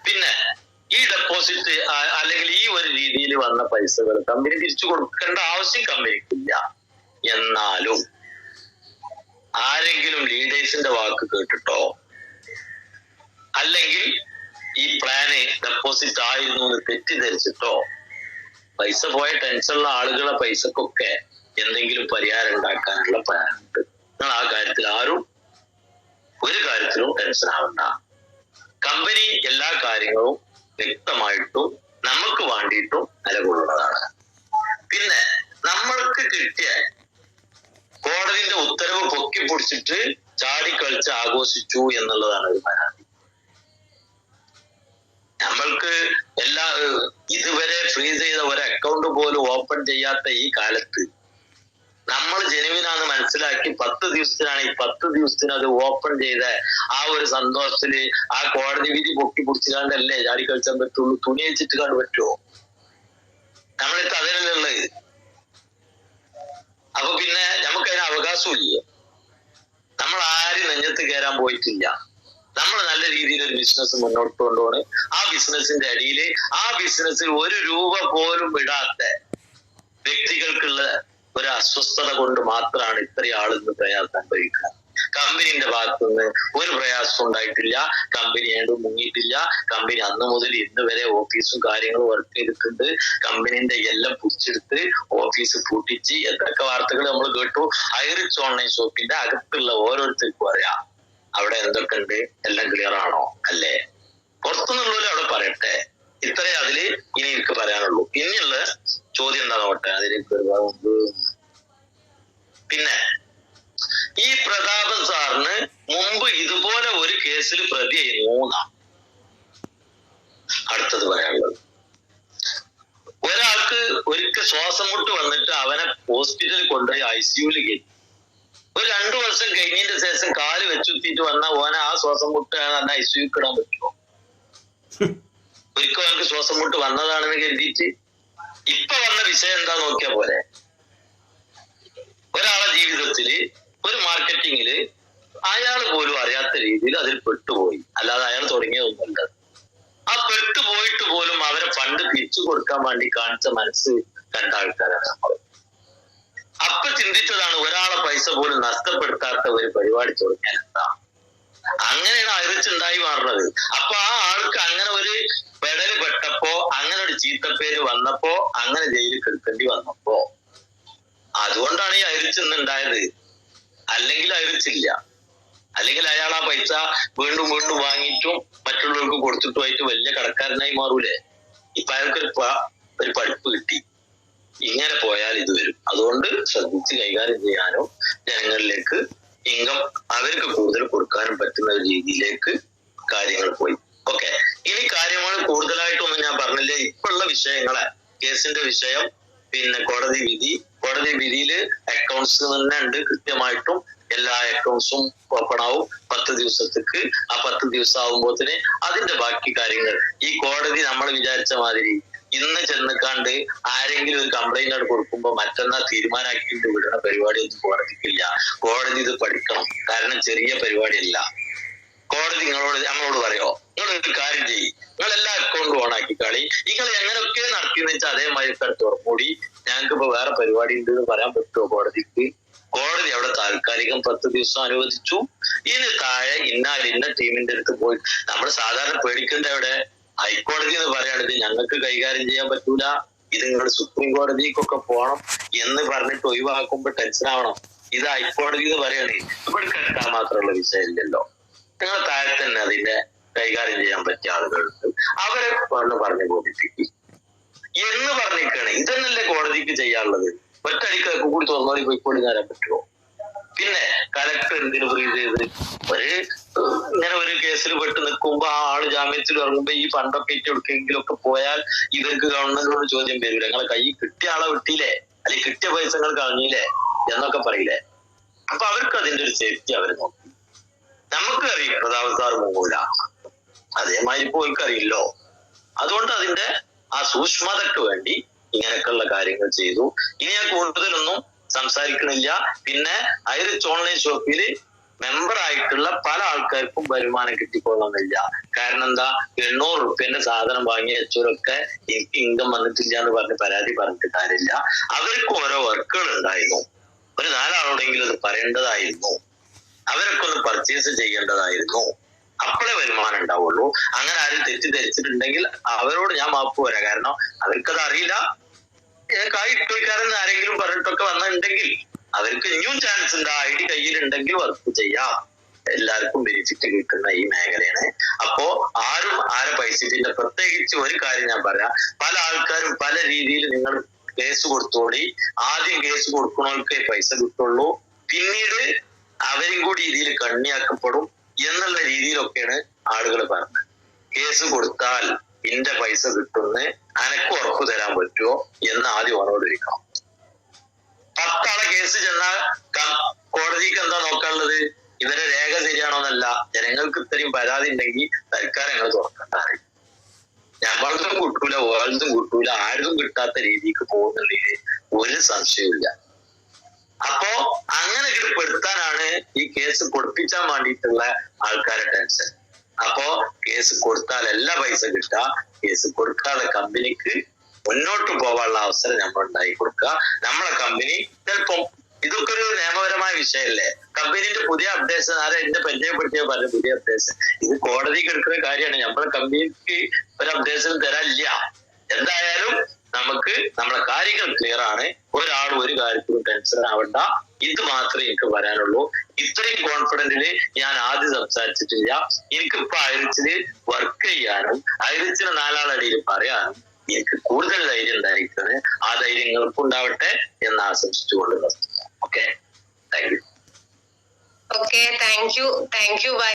പിന്നെ ഈ ഡെപ്പോസിറ്റ് അല്ലെങ്കിൽ ഈ ഒരു രീതിയിൽ വന്ന പൈസകൾ കമ്പനി തിരിച്ചു കൊടുക്കേണ്ട ആവശ്യം കമ്പനിക്കില്ല. എന്നാലും ആരെങ്കിലും ലീഡേഴ്സിന്റെ വാക്ക് കേട്ടിട്ടോ അല്ലെങ്കിൽ ഈ പ്ലാന് ഡെപ്പോസിറ്റ് ആയിരുന്നു എന്ന് തെറ്റിദ്ധരിച്ചിട്ടോ പൈസ പോയ ടെൻഷനുള്ള ആളുകളെ പൈസക്കൊക്കെ എന്തെങ്കിലും പരിഹാരം ഉണ്ടാക്കാനുള്ള പ്ലാൻ ഉണ്ട്. നിങ്ങൾ ആ കാര്യത്തിൽ ആരും ഒരു കാര്യത്തിലും ടെൻഷൻ ആവണ്ട. കമ്പനി എല്ലാ കാര്യങ്ങളും വ്യക്തമായിട്ടും നമുക്ക് വേണ്ടിയിട്ടും നിലകൊള്ളുന്നതാണ്. പിന്നെ നമ്മൾക്ക് കിട്ടിയ കോടതിന്റെ ഉത്തരവ് പൊക്കി പിടിച്ചിട്ട് ചാടിക്കളിച്ച് ആഘോഷിച്ചു എന്നുള്ളതാണ് ഒരു പരാതി. നമ്മൾക്ക് ഇതുവരെ ഫ്രീസ് ചെയ്ത ഒരു അക്കൗണ്ട് പോലും ഓപ്പൺ ചെയ്യാത്ത ഈ കാലത്ത് നമ്മൾ ജെനുവിനാന്ന് മനസ്സിലാക്കി 10 ദിവസത്തിനാണ് ഈ 10 ദിവസത്തിന് അത് ഓപ്പൺ ചെയ്ത ആ ഒരു സന്തോഷത്തില് ആ കോടതി വിധി പൊക്കി പിടിച്ചുകാണ്ടല്ലേ ചാടി കളിച്ചാൻ പറ്റുള്ളൂ. തുണി വെച്ചിട്ട് കണ്ട് പറ്റുമോ? നമ്മളിത് അതിനുള്ളത്. അപ്പൊ പിന്നെ നമുക്കതിന് അവകാശമില്ല. നമ്മൾ ആരും നെഞ്ഞത്ത് കയറാൻ പോയിട്ടില്ല. നമ്മൾ നല്ല രീതിയിൽ ഒരു ബിസിനസ് മുന്നോട്ട് കൊണ്ടുപോണ്. ആ ബിസിനസിന്റെ അടിയിൽ ആ ബിസിനസ്സിൽ 1 രൂപ പോലും വിടാത്ത വ്യക്തികൾക്കുള്ള ഒരു അസ്വസ്ഥത കൊണ്ട് മാത്രമാണ് ഇത്രയും ആളുകൾ പ്രയാസം അനുഭവിക്കുന്നത്. കമ്പനിന്റെ ഭാഗത്തുനിന്ന് ഒരു പ്രയാസം ഉണ്ടായിട്ടില്ല. കമ്പനി ഏണ്ടും മുങ്ങിയിട്ടില്ല. കമ്പനി അന്ന് മുതൽ ഇന്ന് വരെ ഓഫീസും കാര്യങ്ങളും വർക്ക് ചെയ്തിട്ടുണ്ട്. കമ്പനിന്റെ എല്ലാം പിടിച്ചെടുത്ത് ഓഫീസ് പൂട്ടിച്ച് എന്തൊക്കെ വാർത്തകൾ നമ്മൾ കേട്ടു. ഐറിച്ച് ഓൺലൈൻ ഷോപ്പിന്റെ അകത്തുള്ള ഓരോരുത്തർക്കും അറിയാം. അവിടെ എന്തൊക്കെ ഉണ്ട്, എല്ലാം ക്ലിയർ ആണോ അല്ലേ? പുറത്തുനിന്നുള്ളവര് അവിടെ പറയട്ടെ. ഇത്രേ അതില് ഇനി എനിക്ക് പറയാനുള്ളൂ. പിന്നെയുള്ള ചോദ്യം എന്താ നോട്ടെ, അതിലേക്ക് പിന്നെ ഈ പ്രതാപൻ സാറിന് മുമ്പ് ഇതുപോലെ ഒരു കേസിൽ പ്രതി ചെയ്യുന്ന അടുത്തത് പറയാനുള്ളത്. ഒരാൾക്ക് ഒരിക്കൽ ശ്വാസം മുട്ട് വന്നിട്ട് അവനെ ഹോസ്പിറ്റലിൽ കൊണ്ടുപോയി ICUവിൽ കയറ്റി. ഒരു 2 വർഷം കഴിഞ്ഞതിന്റെ ശേഷം കാല് വെച്ചുത്തിട്ട് വന്ന ഓനെ ആ ശ്വാസം മുട്ട് തന്നെ ICUക്ക് ഇടാൻ പറ്റുമോ? ഒരിക്കൽ അവർക്ക് ശ്വാസം മുട്ട് വന്നതാണെന്ന് കരുതിയിട്ട് ഇപ്പൊ വന്ന വിഷയം എന്താ നോക്കിയാ പോലെ. ഒരാളെ ജീവിതത്തില് ഒരു മാർക്കറ്റിങ്ങില് അയാൾ പോലും അറിയാത്ത രീതിയിൽ അതിൽ പെട്ടുപോയി. അല്ലാതെ അയാൾ തുടങ്ങിയതൊന്നുമല്ല. ആ പെട്ടുപോയിട്ട് പോലും അവരെ ഫണ്ട് തിരിച്ചു കൊടുക്കാൻ വേണ്ടി കാണിച്ച മനസ്സ് കണ്ട ആൾക്കാരാണ് നമ്മൾ. അപ്പൊ ചിന്തിച്ചതാണ് ഒരാളെ പൈസ പോലും നഷ്ടപ്പെടുത്താത്ത ഒരു പരിപാടി തുടങ്ങിയാൽ എന്താ. അങ്ങനെയാണ് അയറിച്ചുണ്ടായി മാറുന്നത്. അപ്പൊ ആ ആൾക്ക് അങ്ങനെ ഒരു പെടല് പെട്ടപ്പോ, അങ്ങനെ ഒരു ചീത്തപ്പേര് വന്നപ്പോ, അങ്ങനെ ജയിലിൽ കിടക്കേണ്ടി വന്നപ്പോ, അതുകൊണ്ടാണ് ഈ അയറിച്ചെന്നുണ്ടായത്. അല്ലെങ്കിൽ അയറിച്ചില്ല. അല്ലെങ്കിൽ അയാൾ ആ പൈസ വീണ്ടും വീണ്ടും വാങ്ങിയിട്ടും മറ്റുള്ളവർക്ക് കൊടുത്തിട്ടുമായിട്ട് വലിയ കടക്കാരനായി മാറൂലേ? ഇപ്പൊ അയാൾക്ക് ഒരു പഠിപ്പ് കിട്ടി. ഇങ്ങനെ പോയാൽ ഇത് വരും. അതുകൊണ്ട് ശ്രദ്ധിച്ച് കൈകാര്യം ചെയ്യാനോ ജനങ്ങളിലേക്ക് ഇൻകം അവർക്ക് കൂടുതൽ കൊടുക്കാനും പറ്റുന്ന രീതിയിലേക്ക് കാര്യങ്ങൾ പോയി. ഓക്കെ, ഇനി കാര്യങ്ങൾ കൂടുതലായിട്ടൊന്നും ഞാൻ പറഞ്ഞില്ല. ഇപ്പോഴുള്ള വിഷയങ്ങളെ, കേസിന്റെ വിഷയം, പിന്നെ കോടതി വിധിയില് അക്കൗണ്ട്സ് തന്നെ ഉണ്ട്. കൃത്യമായിട്ടും എല്ലാ അക്കൗണ്ട്സും ഓപ്പൺ ആവും 10 ദിവസത്തേക്ക്. ആ 10 ദിവസം ആവുമ്പോത്തിന് അതിന്റെ ബാക്കി കാര്യങ്ങൾ ഈ കോടതി നമ്മൾ വിചാരിച്ച മാതിരി ഇന്ന് ചെന്നിക്കാണ്ട് ആരെങ്കിലും ഒരു കംപ്ലൈന്റ് ആണ് കൊടുക്കുമ്പോ മറ്റന്നാൾ തീരുമാനാക്കിയിട്ട് വിടുന്ന പരിപാടി ഒന്നും കോടതിക്കില്ല. കോടതി ഇത് പഠിക്കണം. കാരണം ചെറിയ പരിപാടിയല്ല. കോടതി നമ്മളോട് പറയോ, നിങ്ങളൊരു കാര്യം ചെയ്യും, നിങ്ങൾ എല്ലാ അക്കൗണ്ടും ഓൺ ആക്കി കളി, നിങ്ങൾ എങ്ങനെയൊക്കെ നടത്തിയെന്ന് വെച്ചാൽ അതേമാതിരി തുറക്കൂടി, ഞങ്ങൾക്ക് ഇപ്പൊ വേറെ പരിപാടി ഉണ്ട് എന്ന് പറയാൻ പറ്റുമോ കോടതിക്ക്? കോടതി അവിടെ താൽക്കാലികം 10 ദിവസം അനുവദിച്ചു. ഇതിന് താഴെ ഇന്ന ടീമിന്റെ അടുത്ത് പോയി നമ്മൾ സാധാരണ പേടിക്കേണ്ട അവിടെ ഹൈക്കോടതി എന്ന് പറയുകയാണെങ്കിൽ ഞങ്ങൾക്ക് കൈകാര്യം ചെയ്യാൻ പറ്റൂല, ഇത് നിങ്ങൾ സുപ്രീം കോടതിക്കൊക്കെ പോകണം എന്ന് പറഞ്ഞിട്ട് ഒഴിവാക്കുമ്പോ ടെൻഷൻ ആവണം. ഇത് ഹൈക്കോടതി എന്ന് പറയുകയാണെങ്കിൽ ഇവിടെ കേട്ടാൽ മാത്രമുള്ള വിഷയമില്ലല്ലോ. നിങ്ങൾ താഴെ തന്നെ അതിന്റെ കൈകാര്യം ചെയ്യാൻ പറ്റിയ ആളുകളുണ്ട്, അവരെ പറഞ്ഞു ബോധിപ്പിക്കും എന്ന് പറഞ്ഞിരിക്കുകയാണ്. ഇതന്നല്ലേ കോടതിക്ക് ചെയ്യാനുള്ളത്. ഒറ്റടിക്ക് കൂടി തുറന്നോടി പോയിക്കൊണ്ട് തരാൻ പറ്റുമോ? പിന്നെ കലക്ടർ എന്തിനു ഫ്രീസ് ചെയ്ത് ഇങ്ങനെ ഒരു കേസിൽ പെട്ട് നിൽക്കുമ്പോ ആ ആള് ജാമ്യത്തിൽ ഇറങ്ങുമ്പോ ഈ ഫണ്ടൊക്കെ ഇട്ടെടുക്കെങ്കിലും ഒക്കെ പോയാൽ ഇവർക്ക് ഗവൺമെന്റിനോട് ചോദ്യം വരില്ല. നിങ്ങളെ കൈ കിട്ടിയ ആളെ വിട്ടില്ലേ, അല്ലെങ്കിൽ കിട്ടിയ പൈസ നിങ്ങൾ കളഞ്ഞില്ലേ എന്നൊക്കെ പറയില്ലേ. അപ്പൊ അവർക്ക് അതിന്റെ ഒരു സേഫ്റ്റി അവർ നോക്കി. നമുക്ക് അറിയാം പ്രതാപൻ സാർ മുങ്ങൂല, അതേമാതിരി ഇപ്പൊ അവർക്കറിയില്ലോ. അതുകൊണ്ട് അതിന്റെ ആ സൂക്ഷ്മതയ്ക്ക് വേണ്ടി ഇങ്ങനെയൊക്കെയുള്ള കാര്യങ്ങൾ ചെയ്തു. ഇനി ഞാൻ കൂടുതലൊന്നും സംസാരിക്കണില്ല. പിന്നെ ഐറിച്ച് ഓൺലൈൻ ഷോപ്പിൽ മെമ്പർ ആയിട്ടുള്ള പല ആൾക്കാർക്കും വരുമാനം കിട്ടിക്കൊള്ളുന്നില്ല. കാരണം എന്താ, 800 റുപ്യന്റെ സാധനം വാങ്ങിയ വെച്ചവരൊക്കെ എനിക്ക് ഇൻകം വന്നിട്ടില്ല എന്ന് പറഞ്ഞ് പരാതി പറഞ്ഞിട്ട് കാര്യമില്ല. അവർക്ക് ഓരോ വർക്കുകൾ ഉണ്ടായിരുന്നു. ഒരു 4 ആളോടെങ്കിലും അത് പറയേണ്ടതായിരുന്നു. അവരൊക്കെ ഒന്ന് പർച്ചേസ് ചെയ്യേണ്ടതായിരുന്നു. അപ്പോഴേ വരുമാനം ഉണ്ടാവുള്ളൂ. അങ്ങനെ ആരും തെറ്റിദ്ധരിച്ചിട്ടുണ്ടെങ്കിൽ അവരോട് ഞാൻ മാപ്പ് വരാം. കാരണം അവർക്കത് അറിയില്ല. കായിക്കാരെന്ന് ആരെങ്കിലും പറഞ്ഞിട്ടൊക്കെ വന്നിട്ടുണ്ടെങ്കിൽ അവർക്ക് ഇനിയും ചാൻസ് ഉണ്ട്. ID കയ്യിലുണ്ടെങ്കിൽ വർക്ക് ചെയ്യാം. എല്ലാവർക്കും ബെനിഫിറ്റ് കിട്ടുന്ന ഈ മേഖലയാണ്. അപ്പോ ആരും ആരെ പൈസ ഇല്ല. പ്രത്യേകിച്ച് ഒരു കാര്യം ഞാൻ പറയാം, പല ആൾക്കാരും പല രീതിയിൽ നിങ്ങൾ കേസ് കൊടുത്തോടി. ആദ്യം കേസ് കൊടുക്കുന്നവർക്ക് പൈസ കിട്ടുള്ളൂ, പിന്നീട് അവരും കൂടി ഇതിൽ കണ്ണിയാക്കപ്പെടും എന്നുള്ള രീതിയിലൊക്കെയാണ് ആളുകൾ പറഞ്ഞത്. കേസ് കൊടുത്താൽ ഇന്റെ പൈസ കിട്ടുമെന്ന് അനക്ക് ഉറപ്പ് തരാൻ പറ്റുമോ എന്ന് ആദ്യം ഓനോട് ഇരിക്കണം. 10 ആളെ കേസ് ചെന്നാൽ കോടതിക്ക് എന്താ നോക്കാനുള്ളത്? ഇവരെ രേഖ ശരിയാണോന്നല്ല. ജനങ്ങൾക്ക് ഇത്രയും പരാതി ഉണ്ടെങ്കിൽ തൽക്കാലം ഞങ്ങൾ തുറക്കണ്ടാറ്. ഞമ്മൾക്കും കിട്ടൂല, ഓരതും കിട്ടൂല, ആരും കിട്ടാത്ത രീതിക്ക് പോകുന്നുണ്ടെങ്കിൽ ഒരു സംശയമില്ല. അപ്പോ അങ്ങനെ പെടുത്താനാണ് ഈ കേസ് കൊടുപ്പിച്ചാൻ വേണ്ടിയിട്ടുള്ള ആൾക്കാരെ ടെൻഷൻ. അപ്പോ കേസ് കൊടുത്താൽ എല്ലാ പൈസ കിട്ടുക, കേസ് കൊടുക്കാതെ കമ്പനിക്ക് മുന്നോട്ട് പോകാനുള്ള അവസരം നമ്മൾ ഉണ്ടാക്കി കൊടുക്കുക. നമ്മളെ കമ്പനി ചിലപ്പം ഇതൊക്കെ ഒരു നിയമപരമായ വിഷയമല്ലേ. കമ്പനിന്റെ പുതിയ അപ്ഡേഷൻ എന്നെ പരിചയപ്പെടുത്തിയ പറഞ്ഞ പുതിയ അപ്ഡേഷൻ ഇത് കോടതിക്ക് എടുക്കുന്ന കാര്യമാണ്. നമ്മളെ കമ്പനിക്ക് ഒരു അപ്ഡേഷൻ തരാനില്ല. എന്തായാലും നമുക്ക് നമുക്ക് നമ്മളെ കാര്യങ്ങൾ ക്ലിയർ ആണ്. ഒരാളും ഒരു കാര്യത്തിലും ടെൻഷൻ ആവണ്ട. ഇത് മാത്രമേ എനിക്ക് പറയാനുള്ളൂ. ഇത്രയും കോൺഫിഡന്റില് ഞാൻ ആദ്യം സംസാരിച്ചിട്ടില്ല. എനിക്കിപ്പോ ഐറിച്ചില് വർക്ക് ചെയ്യാനും ഐറിച്ചിന് നാലാളടിയിൽ പറയാനും എനിക്ക് കൂടുതൽ ധൈര്യം ഉണ്ടായിരിക്കുന്നത്. ആ ധൈര്യം നിങ്ങൾക്കും ഉണ്ടാവട്ടെ എന്ന് ആശംസിച്ചുകൊള്ളുന്നു. Okay, thank you. Okay, thank you. By.